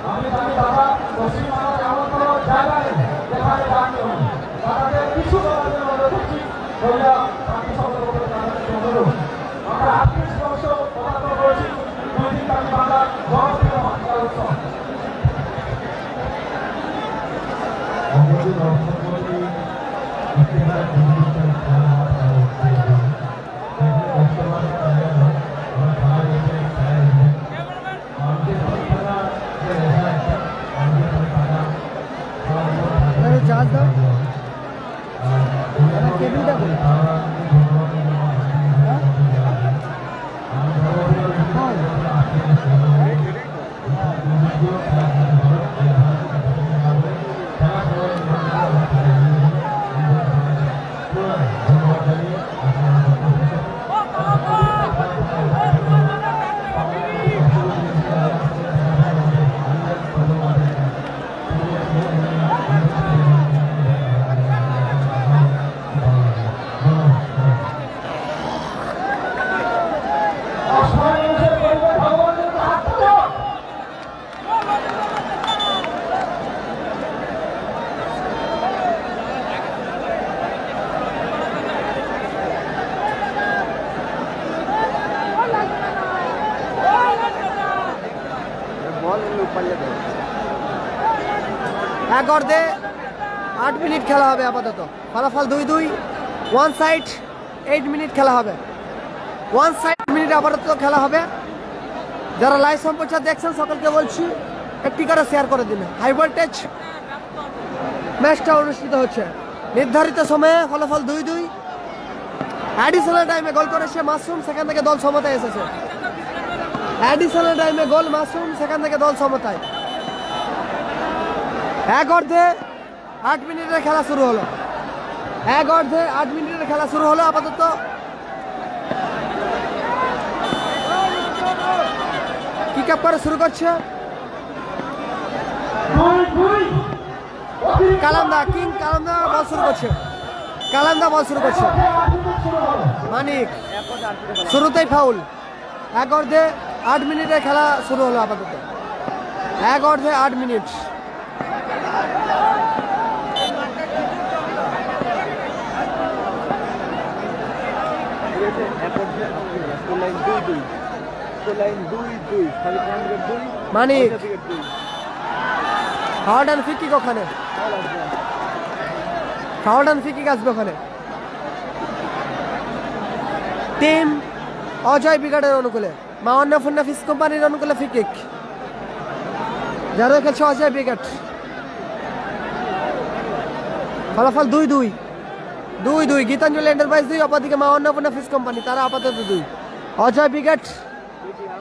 Speaker 3: আমি দাদা পশ্চিমবঙ্গের এমন কোনো জায়গা নেই যেখানে আমরা আজকের সমস্ত পদার্পণ করেছি 2 দিন ব্যাপী বাংলা জনপ্রিয় খেলা উৎসব।
Speaker 1: চার্জ দাও কেবিলটা করি এক অর্ধে 8 মিনিট খেলা হবে আপাতত। ফলাফল 2-2। ওয়ান সাইড 8 মিনিট খেলা হবে। ওয়ান সাইড মিনিট আপাতত খেলা হবে। যারা লাইভ সম্প্রচার দেখছেন সকলকে বলছি একটি করে শেয়ার করে দিন। হাই ভোল্টেজ ম্যাচটা অনুষ্ঠিত হচ্ছে। নির্ধারিত সময়ে ফলাফল 2-2। অ্যাডিশনাল টাইমে গোল করেছে মাসুম, সেখান থেকে দল সমতায় এসেছে। অ্যাডিশনাল টাইমে গোল মাসুম, সেখান থেকে দল সমতায়। এক অর্ধে 8 মিনিটের খেলা শুরু হলো। এক অর্ধে 8 মিনিটের খেলা শুরু হলো আপাতত। কিক আপ করে শুরু করছে কালান্দা। কালান্দা বল শুরু করছে। কালান্দা বল শুরু করছে। মানিক শুরুতেই ফাউল। এক অর্ধে 8 মিনিটের খেলা শুরু হলো আপাতত। এক অর্ধে 8 minute. Manik hard and free kick ওখানে। হার্ড অ্যান্ড ফ্রি কিক আসবে ওখানে। টিম অজয় ব্রিগেডের অনুকূলে, মাওয়ান্না ফিস কোম্পানির অনুকূলে ফ্রি কিক। যারা খেলছে অজয় ব্রিগেড। ফলাফল 2-2। 2-2। গীতাঞ্জলি এন্টারপ্রাইজ 2, অপরদিকে মাওয়ান্না ফিস কোম্পানি, তারা আপাতত 2। অজয় ব্রিগেড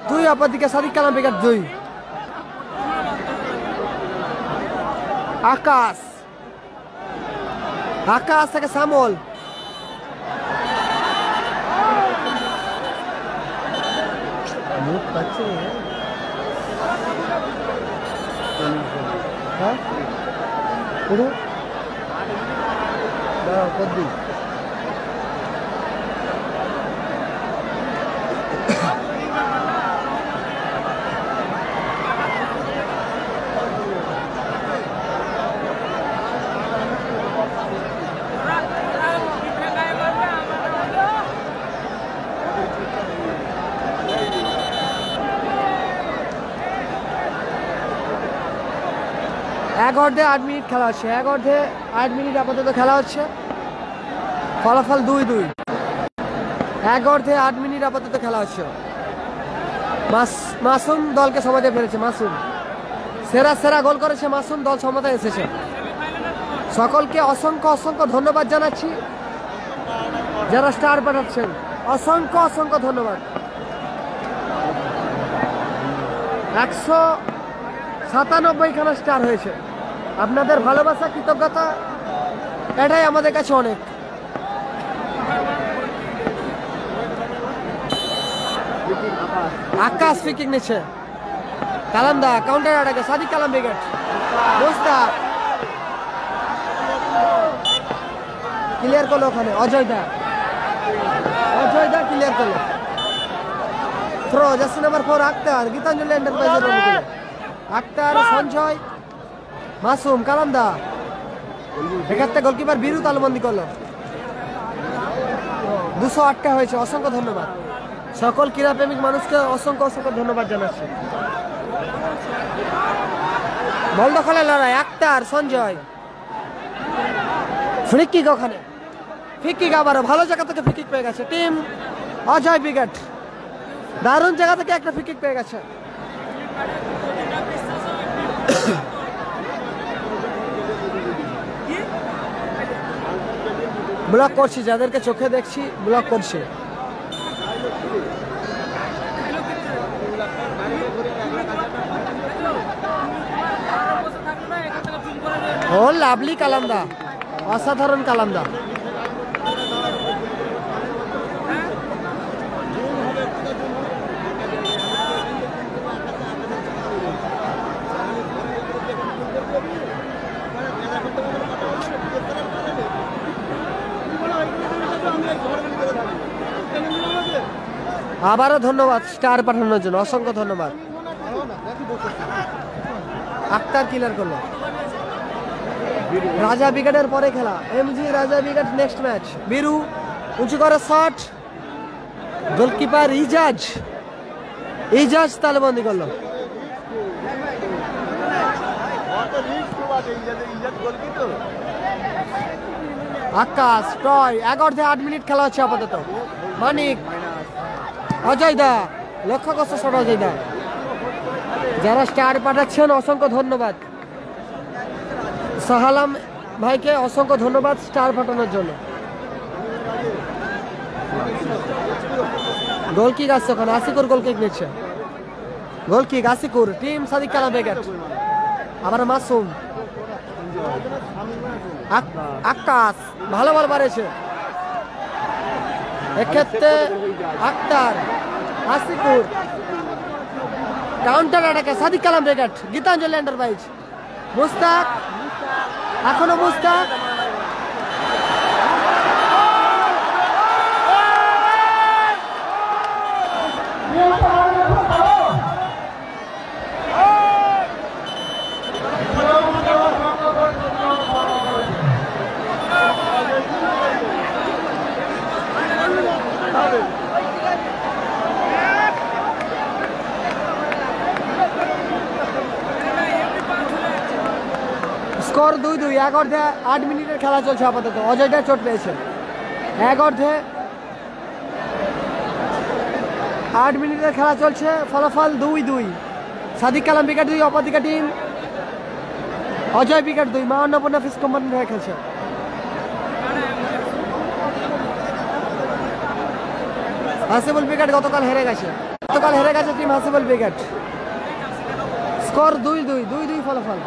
Speaker 1: 2, অপরদিকে সাদিক কালাম ব্রিগেড 2। আকাশ থেকে শ্যামল। মুখ পাচ্ছে হ্যাঁ পুরো দাঁড়াও কদ্দি। এক অর্ধে 8 মিনিট খেলা হচ্ছে। এক অর্ধে 8 মিনিট আপাতত খেলা হচ্ছে। ফলাফল 2-2। এক অর্ধে 8 মিনিট আপাতত খেলা হচ্ছে। মাসুম দলকে সমতায় ফেলেছে। মাসুম সেরা গোল করেছে মাসুম, দল সমতায় এসেছে। সকলকে অসংখ্য ধন্যবাদ জানাচ্ছি যারা স্টার পাঠাচ্ছেন। অসংখ্য ধন্যবাদ। 197খানা স্টার হয়েছে। আপনাদের ভালোবাসা, কৃতজ্ঞতা, এটাই আমাদের কাছে অনেক। আকাশ ফ্রি কিক নিচ্ছে। কালামদা কাউন্টার অ্যাটাকে, সাদিক কালাম ব্রিগেড। মুস্তাক ক্লিয়ার করলো ওখানে। অজয়দা ক্লিয়ার করলো। Throw jersey number 4 Akhtar, Gitanjali এন্টারপ্রাইজের অনুকূলে। আক্তার, সঞ্জয়, মাসুম, কালামদা। এক্ষেত্রে গোলকিপার বিরু তালবন্দি করলো। 208টা হয়েছে। অসংখ্য ধন্যবাদ সকল ক্রীড়াপ্রেমিক মানুষকে, অসংখ্য অসংখ্য ধন্যবাদ জানাচ্ছি। বল দখলের লড়াই, আক্তার সঞ্জয় ফ্রি কিক, ওখানে ফ্রি কিক, আবারও ভালো জায়গা থেকে ফ্রি কিক পেয়ে গেছে টিম অজয় ব্রিগেড। দারুণ জায়গা থেকে একটা ফ্রি কিক পেয়ে গেছে। ব্লক করছি, যাদেরকে চোখে দেখছি ব্লক করছি। ও লাভলি কালামদা, অসাধারণ কালামদা। আবারও ধন্যবাদ স্টার পাঠানোর জন্য, অসংখ্য ধন্যবাদ। আক্তার কিলার করলো। রাজা ব্রিগেডের পরে খেলা, এমজি রাজা ব্রিগেড নেক্সট ম্যাচ। বীরু উঁচু করে শট, গোলকিপার ইজাজ তালবন্দি করলো। আকাশ টয় 11 মিনিট খেলা হচ্ছে আপাতত। মানিক, অজয় দা, লক্ষ্য করছে শট অজয় দা। যারা স্টার পাঠাচ্ছেন অসংখ্য ধন্যবাদ। সাহালাম ভাইকে অসংখ্য ধন্যবাদ স্টার পাঠানোর জন্য। গোল কিক আসছে ওখানে, আসিকুর গোল কিক নিচ্ছে। গোল kick আসিকুর, team Sadiq Kalam brigade. আবার মাসুম, আকাশ ভালো বল বাড়িয়েছে। এক্ষেত্রে আক্তার, আসিকুর, কাউন্টার অ্যাটাকে সাদিক কালাম ব্রিগেড, গীতাঞ্জলি এন্টারপ্রাইজ। মুস্তাক, এখনো মুস্তাক, স্কোর 2-2। 8 মিনিটের খেলা চলছে আপাতত। অজয়টা চোট পেয়েছে। 8 মিনিটের খেলা চলছে, ফলাফল 2-2। সাদিক কালাম ব্রিগেড 2, অপরদিকে টিম অজয় ব্রিগেড 2। মা অন্নপূর্ণা ফিস কোম্পানি হয়ে খেলছে। হাসিবুল ব্রিগেড গতকাল হেরে গেছে টিম হাসিবুল ব্রিগেড। স্কোর 2-2 ফলাফল।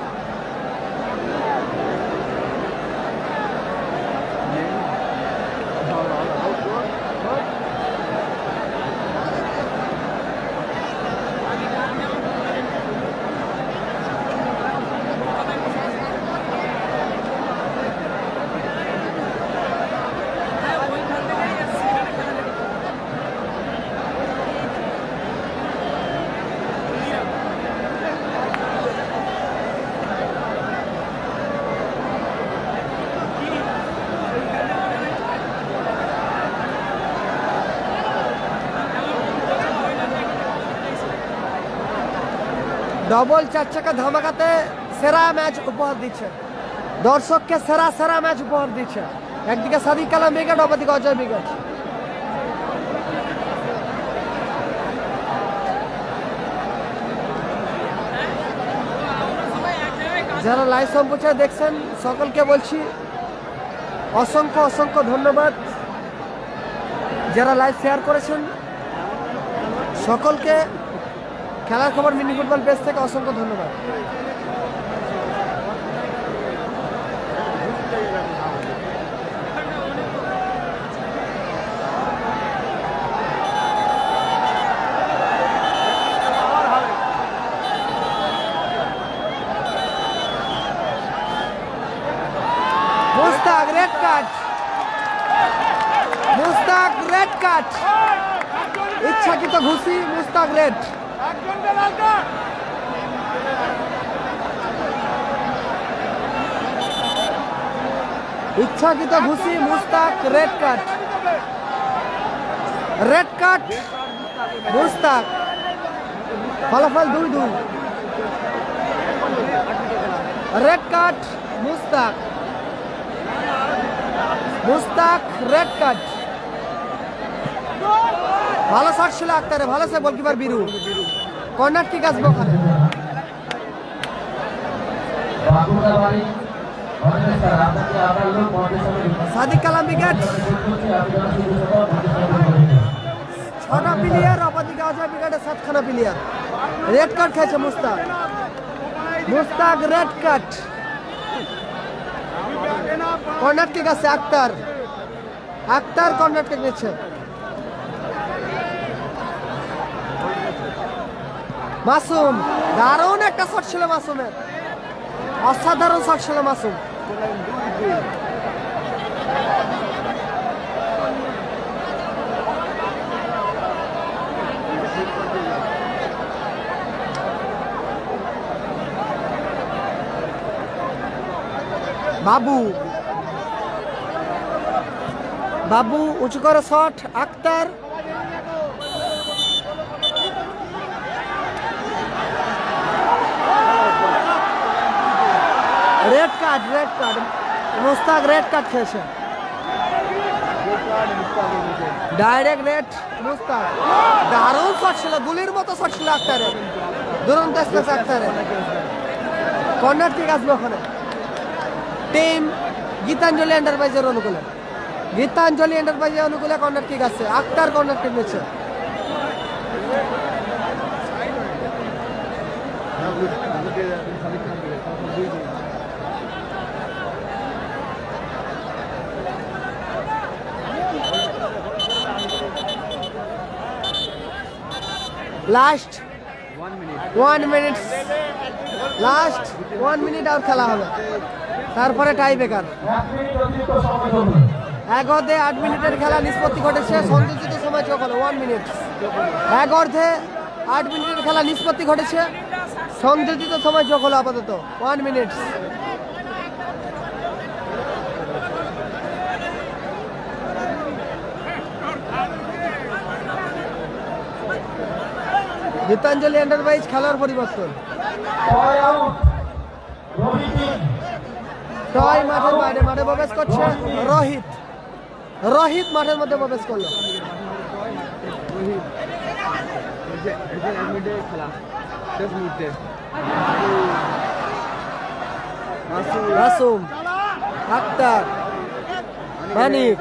Speaker 1: ডবল 4 চাকা ধামাকাতে সেরা ম্যাচ উপহার দিচ্ছে, দর্শককে সেরা ম্যাচ উপহার দিচ্ছে। একদিকে সাদিক কালাম ব্রিগেড, অপরদিকে অজয় ব্রিগেড। যারা লাইভ সম্প্রচার দেখছেন সকলকে বলছি অসংখ্য ধন্যবাদ। যারা লাইভ শেয়ার করেছেন সকলকে খেলার খবর মিনি ফুটবল পেজ থেকে অসংখ্য ধন্যবাদ। মুস্তাক রেড কার্ড, ইচ্ছাকৃত ঘুষি, মুস্তাক রেড। ইচ্ছাকৃত ঘুষি, Mushtaq red card. Red card Mushtaq, ফলাফল 2-2। Red card Mushtaq, Mushtaq red card. ভালো শট ছিল আক্তারে, ভালো সে গোলকিপার বিরু। কর্নার কিক আসবে ওখানে। সাদিক কালাম উইকেট। 6টা প্লেয়ার, অপরদিকে অজয় উইকেটে 7খানা প্লেয়ার। রেড কার্ড খেয়েছে Mushtaq, Mushtaq red card. Corner kick আছে আক্তার, আক্তার কর্নার কিক নিচ্ছে। মাসুম, দারুণ একটা শট ছিল মাসুমের, অসাধারণ শট ছিল মাসুম। বাবু, বাবু উঁচু করে shot, Akhtar. Red card, red card Mushtaq red card খেয়েছে, ডাইরেক্ট রেড মুস্তাক। দারুণ শট ছিল, গুলির মতো শট ছিল আক্তারের, দুরন্ত স্পেস আক্তারের। কর্নার কিক আসবে ওখানে টিম গীতাঞ্জলি এন্টারপ্রাইজের অনুকূলে, গীতাঞ্জলি এন্টারপ্রাইজের অনুকূলে কর্নার কিক আসছে। আক্তার কর্নার কিক নিচ্ছে। লাস্ট 1 মিনিট, লাস্ট 1 মিনিট আর খেলা হবে, তারপরে টাই ব্রেকার। 1 অর্ধে 8 মিনিটের খেলা নিষ্পত্তি ঘটেছে, সংযোজিত সময় চোখ হলো 1 মিনিট। 1 অর্ধে 8 মিনিটের খেলা নিষ্পত্তি ঘটেছে, সংযোজিত সময় চোখ হলো আপাতত 1 মিনিট। গীতাঞ্জলি এন্টারপ্রাইজ খেলার পরিবর্তন। টয় মাঠের বাইরে, মাঠে প্রবেশ করছে রোহিত, রোহিত মাঠের মধ্যে প্রবেশ করলো। মাসুম, আক্তার, মানিক,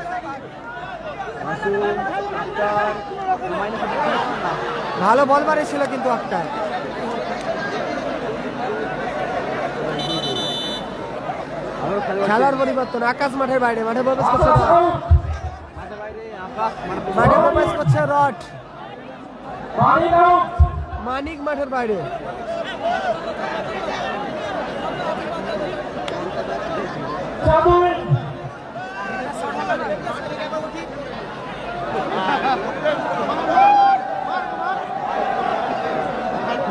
Speaker 1: ভালো বল মারিছিল কিন্তু আক্তার। খেলার পরিবর্তন, আকাশ মাঠের বাইরে, মাঠে প্রবেশ করছে, মাঠে প্রবেশ করছে রড, মানিক মাঠের বাইরে।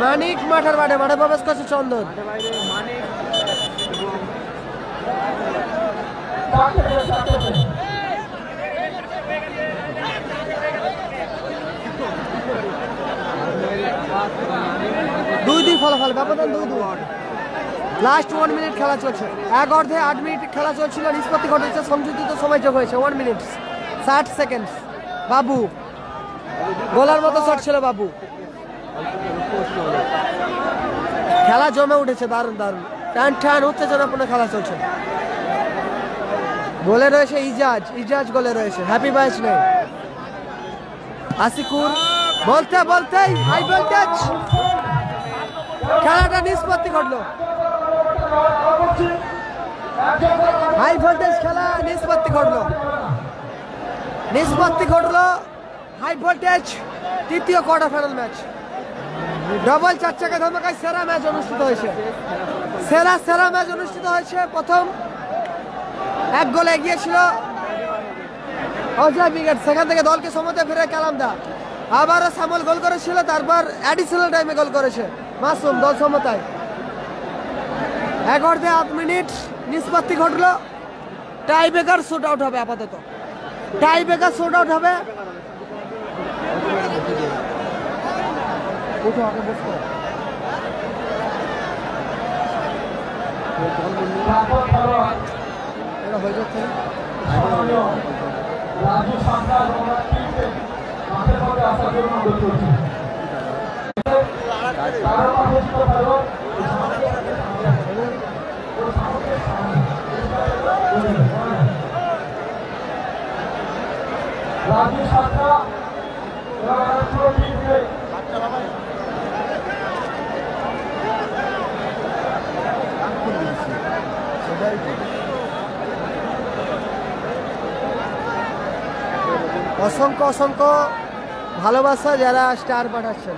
Speaker 1: মানিক মাঠের বাইরে, মাঠে প্রবেশ করছে চন্দন। দুই ফলাফল, ব্যবধান 2-2। লাস্ট 1 মিনিট খেলা চলছে। 1 অর্ধে 8 মিনিট খেলা চলছিল, নিষ্পত্তি ঘটেছে, সংযোজিত সময় যোগ হয়েছে 1 মিনিট 60 সেকেন্ড। বাবু, গোলার মতো শট ছিল বাবু। খেলা জমে উঠেছে, দারুণ দারুণ টান টান উত্তেজনাপূর্ণ খেলা চলছে। গোলে রয়েছে ইজাজ, ইজাজ গোলে রয়েছে, হ্যাপি ম্যাচ নেই। আসিকুর বলতে বলতেই হাই ভোল্টেজ খেলাটা নিষ্পত্তি ঘটলো, হাই ভোল্টেজ খেলা নিষ্পত্তি ঘটলো, নিষ্পত্তি ঘটলো হাই ভোল্টেজ তৃতীয় কোয়ার্টার ফাইনাল ম্যাচ। ডবল 4 চাকা ধামাকায় সেরা ম্যাচ অনুষ্ঠিত হয়েছে, সেরা সেরা ম্যাচ অনুষ্ঠিত হয়েছে। প্রথম 1 গোলে এগিয়ে ছিল অজয় উইকেট, সেখান থেকে দলকে সমতে ফিরে কালামদা, আবারও সামল গোল করেছিল, তারপর অ্যাডিশনাল টাইমে গোল করেছে মাসুম, দল সমতায়। 1 অর্ধে 8 মিনিট নিষ্পত্তি ঘটলো, টাই ব্রেকার শুট আউট হবে আপাতত, টাই ব্রেকার শুট আউট হবে। উঠো আগে বসো। এটা হয়ে যাচ্ছে
Speaker 3: রাজু সরকার মাঠের মধ্যে আসার জন্য অনুরোধ করছি। রাজু সরকার পুরো টিমকে
Speaker 1: অসংখ্য অসংখ্য ভালোবাসা যারা স্টার পাঠাচ্ছেন,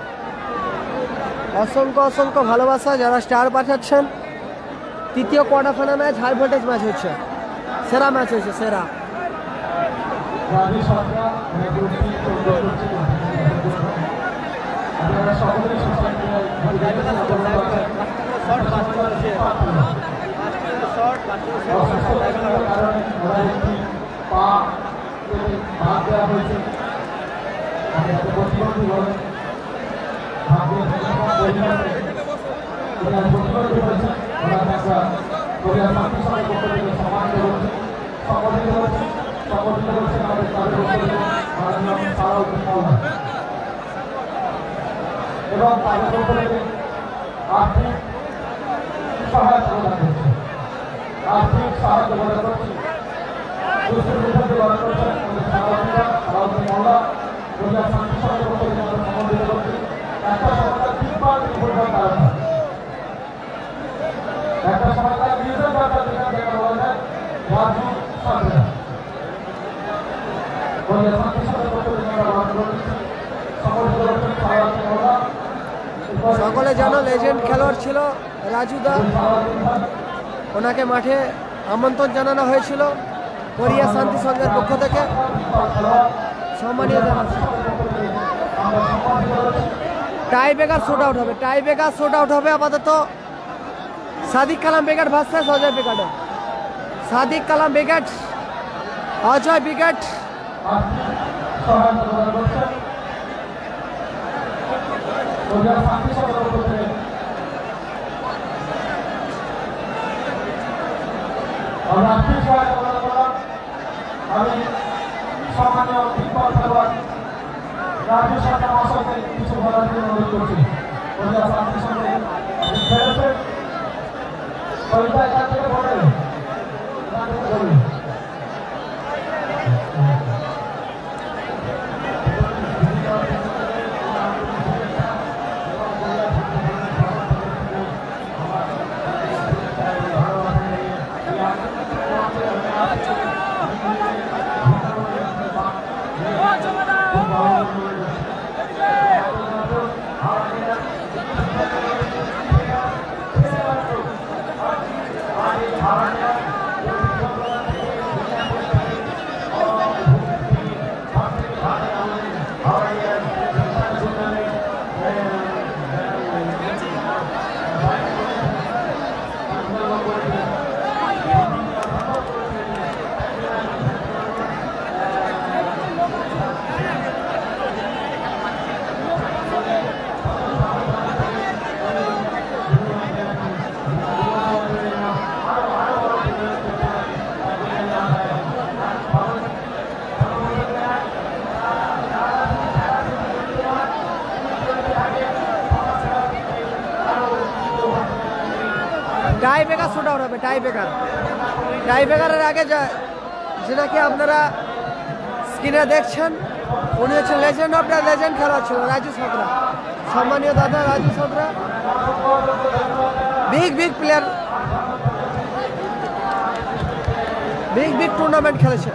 Speaker 1: অসংখ্য অসংখ্য ভালোবাসা যারা স্টার পাঠাচ্ছেন। তৃতীয় quarter final match, high voltage match হচ্ছে, সেরা ম্যাচ হয়েছে, সেরা।
Speaker 3: রাজু সরকার আপনারা সকলেই সোশ্যাল পা ভাগ দেওয়া হয়েছে। প্রতিবন্ধী বলে প্রতিবন্ধী হয়েছে ওনার একটা পরিবার শান্তি সঙ্গে পক্ষ থেকে সম্মানিত করছে, সংগঠিত করছে, সংগঠিত করছে আমাদের তাদের মাননীয় সারাউদ্দিন মহোদয় এবং তাদের পক্ষ থেকে আর্থিক সহায়তা প্রদান করছে, আর্থিক সাহায্য প্রদান করছে।
Speaker 1: সকলে জানো লেজেন্ড খেলোয়াড় ছিল রাজুদা, ওনাকে মাঠে আমন্ত্রণ জানানো হয়েছিল কোরিয়া শান্তি সংঘের পক্ষ থেকে, সম্মানীয় জানাচ্ছি। টাই ব্রেকার শুট আউট হবে, টাই ব্রেকার শুট আউট হবে আপাতত Sadiq Kalam brigade versus Ajay brigade. Sadiq Kalam brigade, Ajay brigade.
Speaker 3: আমি সম্মানীয় বিপদ খেলোয়াড় রাজু সরকার মহাশয়কে কিছু বলার জন্য অনুরোধ করছি। শান্তি সঙ্গে খেলেছে কবিতা এখান থেকে বলে
Speaker 1: টাই ব্রেকার শুট আউট হবে, টাই ব্রেকার। টাই ব্রেকারের আগে যেটাকে আপনারা স্ক্রিনে দেখছেন, উনি হচ্ছেন লেজেন্ড অফ দ্য লেজেন্ড খেলোয়াড় ছিল রাজু সদরা, সম্মানীয় দাদা Raju Sadra, big big player, big big tournament খেলেছে।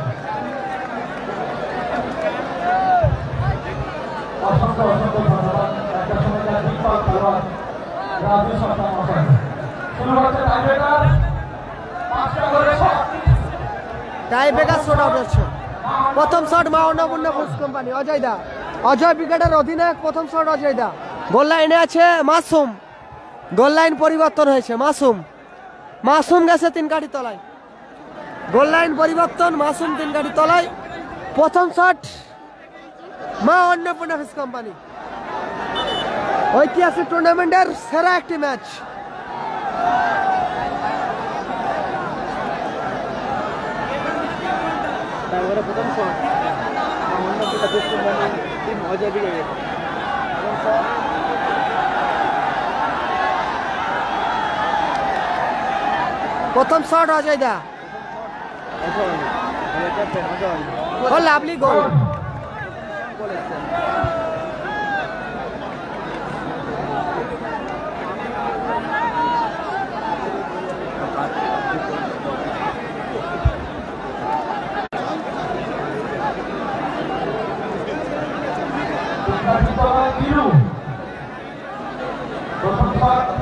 Speaker 1: টাই ব্রেকার শট আউট হচ্ছে। প্রথম শট মাওনামুন্না ফুডস কোম্পানি, অজয় দা, অজয় ব্রিগেডের অধিনায়ক। প্রথম শট অজয় দা। গোল লাইনে আছে মাসুম, গোল লাইন পরিবর্তন হয়েছে, মাসুম, মাসুম গেছে 3 কাঠি তলায়। গোল লাইন পরিবর্তন, মাসুম 3 কাঠি তলায়। প্রথম shot Maa Annapurna fish company. ঐতিহাসিক টুর্নামেন্টের সেরা একটি ম্যাচ।
Speaker 2: তারপরে প্রথম shot Annapurna fish company team Ajay brigade.
Speaker 1: প্রথম শট অজয় দা। ও লাভলি গোল।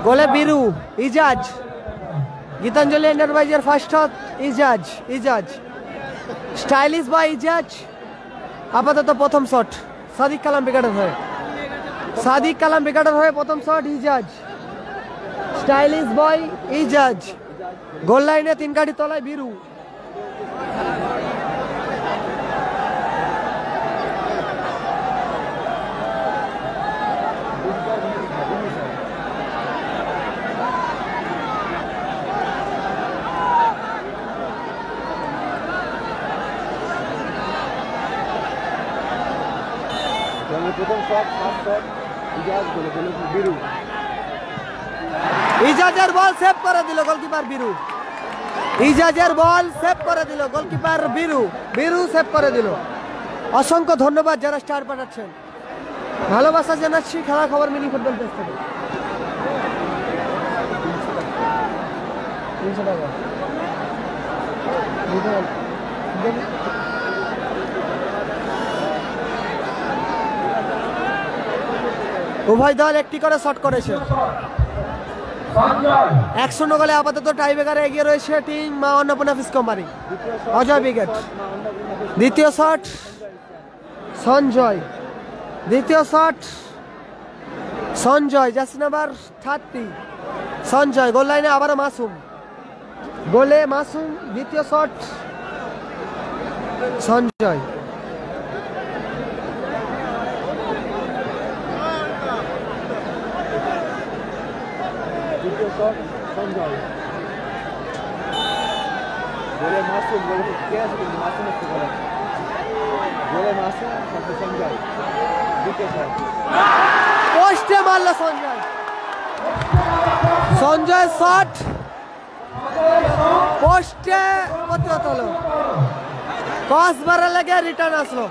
Speaker 1: গোলে বিরু ইজাজ। গীতাঞ্জলি এন্টারপ্রাইজের ফার্স্ট হত ইজাজ স্টাইলিশ বা ইজাজ। আপাতত প্রথম শট সাদিক কালাম ব্রিগেডের হয়ে প্রথম shot Ijaz. Stylish boy Ijaz. গোল লাইনে 3 কাঠি তলায় বিরু।
Speaker 2: প্রথম শট ফার্স্ট শট ইজাজ গোলে বিরু।
Speaker 1: ইজাজের বল সেভ করে দিল গোলকিপার বিরু। ইজাজের বল সেভ করে দিল গোলকিপার বিরু সেভ করে দিল। অসংখ্য ধন্যবাদ যারা স্টার পাঠাচ্ছেন। ভালোবাসা জানাচ্ছি খেলা খবর মিনি ফুটবল পেজ থেকে। 300 টাকা। উভয় দল একটি করে শট করেছে। 1-0 গোলে আপাতত টাইব্রেকারে এগিয়ে রয়েছে team Maa Annapurna fish company Ajay brigade. দ্বিতীয় shot Sanjay. Jersey number 30 Sanjay. Goal লাইনে আবারও মাসুম। গোলে মাসুম। দ্বিতীয় শট সঞ্জয়।
Speaker 2: শট সঞ্জয়। গোলে মাসুম। গোলে কে আছে কিন্তু মাসুম আছে গোলে। গোলে মাসুম সাথে সঞ্জয়। দ্বিতীয় শট
Speaker 1: পোস্টে মারলো সঞ্জয় শট পোস্টে প্রতিহত হলো। ক্রস বারে লেগে রিটার্ন আসলো।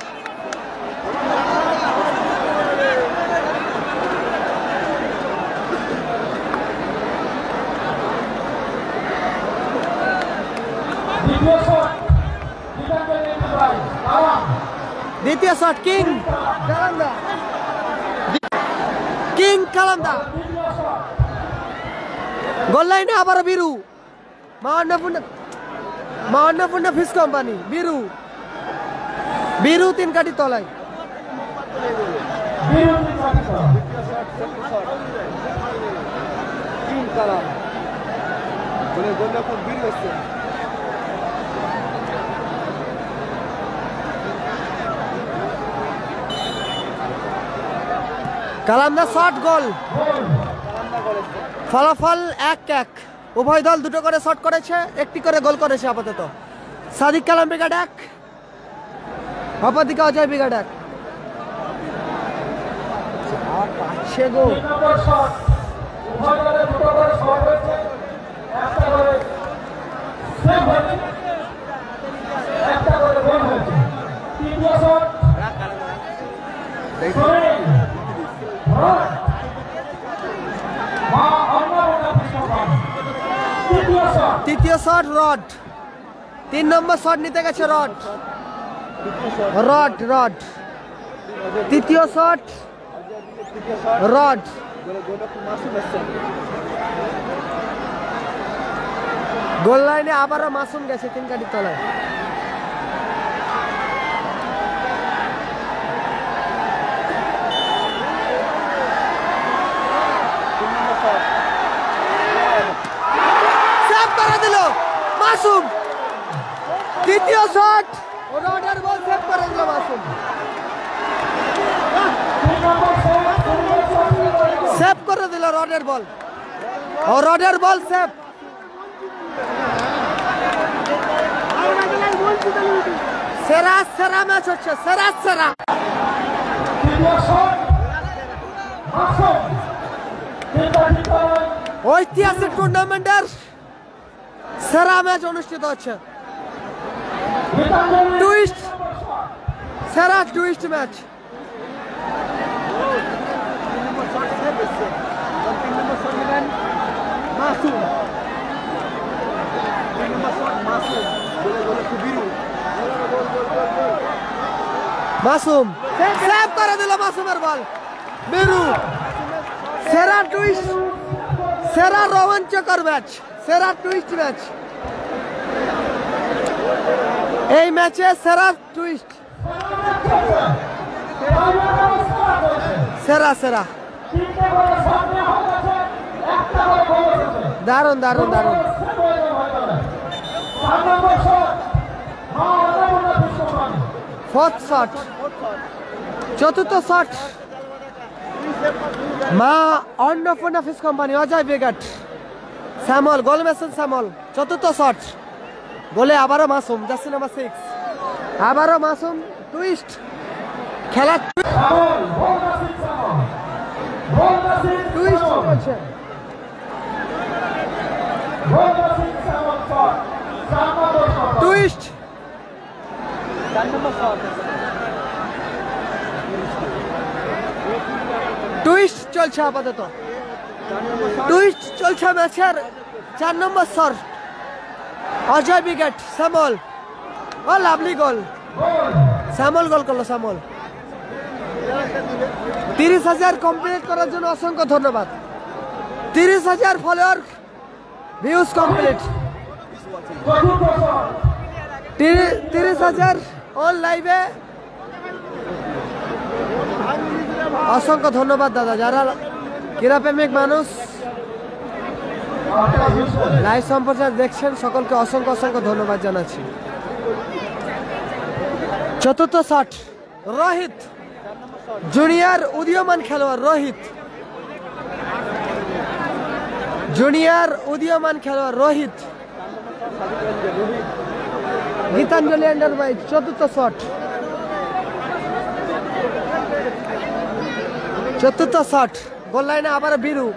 Speaker 1: দ্বিতীয় শট কিং কালামদা। গোল লাইনে আবার বিরু। মা অন্নপূর্ণা ফিশ কোম্পানি বিরু 3 কাঠি তলায়।
Speaker 2: কিং কালাম গোলে গোলরক্ষক বীর হচ্ছে।
Speaker 1: কালামদা শট গোল। ফলাফল 1-1। উভয় দল 2টো করে শট করেছে, 1টি করে গোল করেছে আপাতত। সাদিক কালাম ব্রিগেড 1, অপরদিকে অজয় ব্রিগেড 1। পাচ্ছে গো। তৃতীয় শট রড। 3 নম্বর শট নিতে গেছে রড। তৃতীয় শট রড। গোল লাইনে আবারও মাসুম গেছে 3 কাঠির তলায়। মাসুম দ্বিতীয় শট রডের বল সেভ করে দিল মাসুম। দিল রডের বল, ও রডের বল সেভ। সেরা সেরা ম্যাচ হচ্ছে, সেরা সেরা। ঐতিহাসিক টুর্নামেন্টের সেরা ম্যাচ অনুষ্ঠিত হচ্ছে। টুইস্ট, সেরা টুইস্ট ম্যাচ। মাসুম সেভ করে দিল, মাসুমের বল বিরু। সেরা টুইস্ট, সেরা রোমাঞ্চকর ম্যাচ, সেরা টুইস্ট ম্যাচ। এই ম্যাচে সেরা টুইস্ট, সেরা সেরা। দারুণ দারুণ দারুণ। ফোর্থ শট, চতুর্থ shot Maa Annapurna fish company, Ajay বিগট, শ্যামল গোল মেশন শ্যামল। চতুর্থ শট, গোলে আবারও মাসুম, জার্সি নাম্বার 6, আবারও মাসুম। টুইস্ট খেলা, টুইস্ট চলছে। টুইস্ট টুইস্ট চলছে আপাতত, টুইস্ট চলছে ম্যাচের 4 নম্বর শট। অজয় বিগট, শ্যামল, ও লাভলি গোল, শ্যামল গোল করলো শ্যামল। 30,000 কমপ্লিট করার জন্য অসংখ্য ধন্যবাদ। 30,000 ফলোয়ার, ভিউজ কমপ্লিট। 30,000 অন লাইভে, অসংখ্য ধন্যবাদ দাদা। যারা ক্রীড়াপ্রেমিক মানুষ লাইভ সম্প্রচার দেখছেন, সকলকে অসংখ্য অসংখ্য ধন্যবাদ জানাচ্ছি। চতুর্থ শট, রোহিত, জুনিয়র উদীয়মান খেলোয়াড় রোহিত, জুনিয়র উদীয়মান খেলোয়াড় রোহিত, গীতাঞ্জলি আন্ডার বাইশ। চতুর্থ শট, চতুর্থ শট, গোল লাইনে আবার বীরু,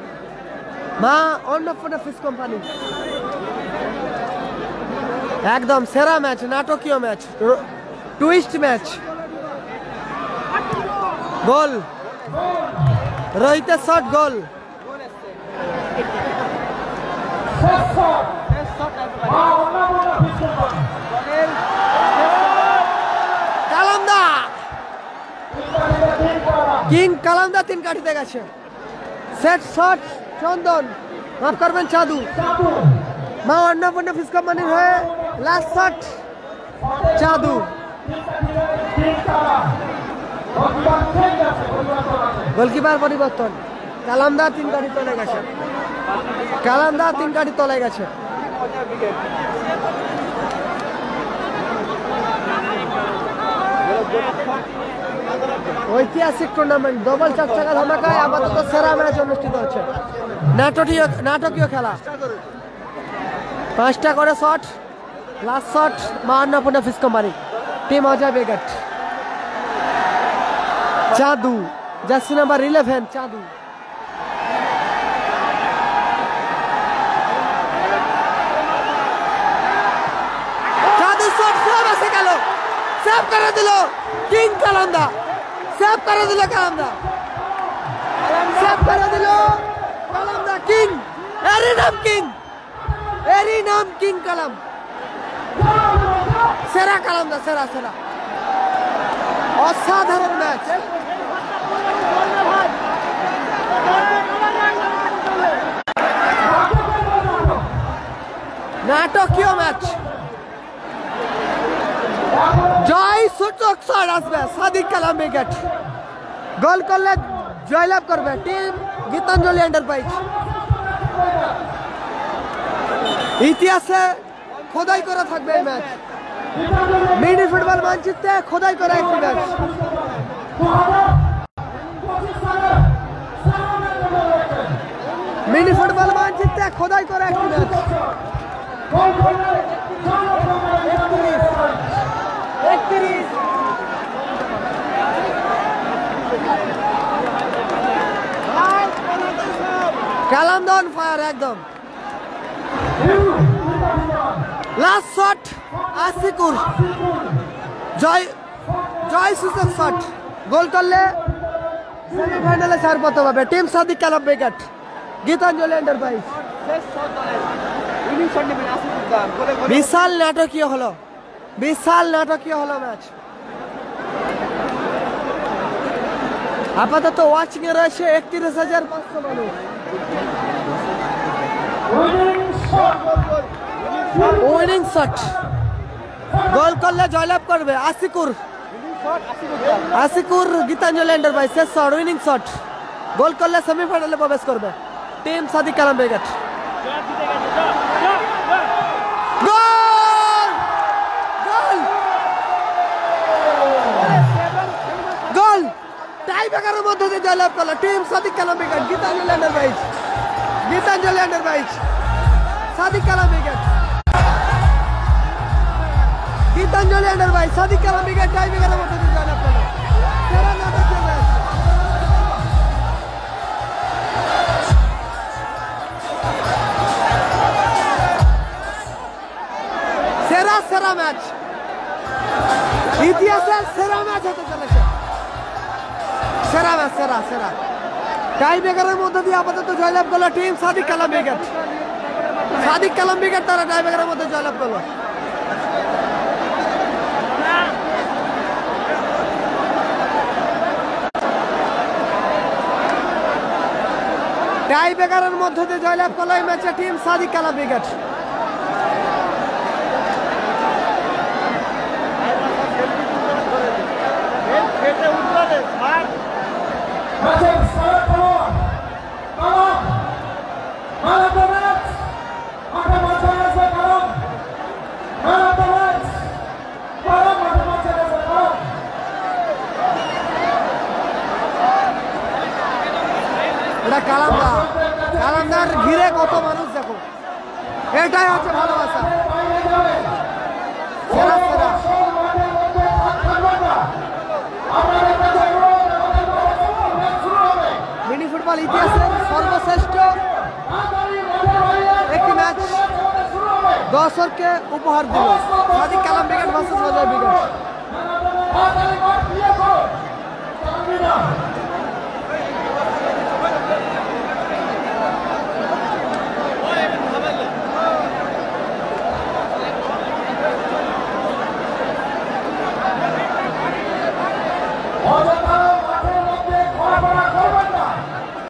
Speaker 1: মা অন্নপূর্ণা ফিশ কোম্পানি। একদম সেরা ম্যাচ, নাটকীয় ম্যাচ, টুইস্ট ম্যাচ। গোল, রোহিতের শট, গোল। কালামদা, কিং কালামদা 3 কাঠিতে গেছে। সেট শট চন্দন, মাফ করবেন চাঁদু, মা অন্নপূর্ণা ফিশ কোম্পানির হয়ে লাস্ট শট চাঁদু। গোলকিপার পরিবর্তন, কালামদা 3 কাঠি তলে গেছে, কালামদা 3 কাঠি তলে গেছে। ঐতিহাসিক টুর্নামেন্ট, ডবল 4 চাকা ধামাকায় আপাতত সেরা ম্যাচ অনুষ্ঠিত হচ্ছে। নাটকীয় খেলা, 5টা করে shot, last shot Maa Annapurna fish company, team Ajay বিগট। Chandu, jersey number 11, Chandu. Chandu shot save এসে গেল, সেভ করে দিল কিং কালামদা, সেভ করে দিল কালামদা, সেভ করে দিল কালামদা। কিং, এরই নাম কিং, এরই নাম কিং কালাম। সেরা কালামদা, সেরা সেরা, অসাধারণ ম্যাচ। নাটকীয় ম্যাচ। জয় সূচক শট আসবে, সাদিক কালাম উইকেট। গোল করলে জয়লাভ করবে টিম গীতাঞ্জলি এন্টারপ্রাইজ। ইতিহাসে খোদাই করা থাকবে এই ম্যাচ, মিনি ফুটবল মানচিত্রে খোদাই করা একটি ম্যাচ। লড়াই করে একটি ম্যাচ। 31 কালামদান ফায়ার একদম। লাস্ট শট আসিকুর, জয় সূচক শট। গোল করলে সেমিফাইনালে ছাড়পত্র পাবে team Sadiq Kalam brigade Gitanjali enterprise. বিশাল নাটকীয় হলো, বিশাল নাটকীয় হলো ম্যাচ। আপাতত ওয়াচিং এ রয়েছে 31,500 মানুষ। উইনিং শট, গোল করলে জয়লাভ করবে আসিকুর, আসিকুর গীতাঞ্জলি এন্টারপ্রাইজ। শেষ শট, উইনিং শট, গোল করলে সেমিফাইনালে প্রবেশ করবে team Sadiq Kalam brigade. Goal goal goal tie ব্রেকারের মধ্যে দিয়ে জয়লাভ করলো team Sadiq Kalam brigade Gitanjali enterprise. Gitanjali enterprise Sadiq Kalam brigade, Gitanjali enterprise Sadiq Kalam brigade tie ব্রেকারের মধ্যে দিয়ে জয়লাভ করলো। সেরা নাটকীয় ম্যাচ। সেরা সেরা ম্যাচ, ইতিহাসের সেরা ম্যাচ হতে চলেছে। সেরা ম্যাচ, সেরা সেরা। টাই ব্রেকারের মধ্যে দিয়ে আপাতত জয়লাভ করলো team Sadiq Kalam brigade. Sadiq Kalam brigade তারা টাই ব্রেকারের মধ্যে জয়লাভ করলো। টাই ব্রেকারের মধ্যে দিয়ে জয়লাভ করলো এই ম্যাচে টিম সাদিক কালাম ব্রিগেড। এটা কালামদা, কালামদার ঘিরে কত মানুষ দেখো, এটাই হচ্ছে ভালোবাসা। সেরা সেরা মিনি ফুটবল ইতিহাসের সর্বশ্রেষ্ঠ একটি ম্যাচ দর্শককে উপহার দিল Sadiq Kalam brigade versus Ajay brigade.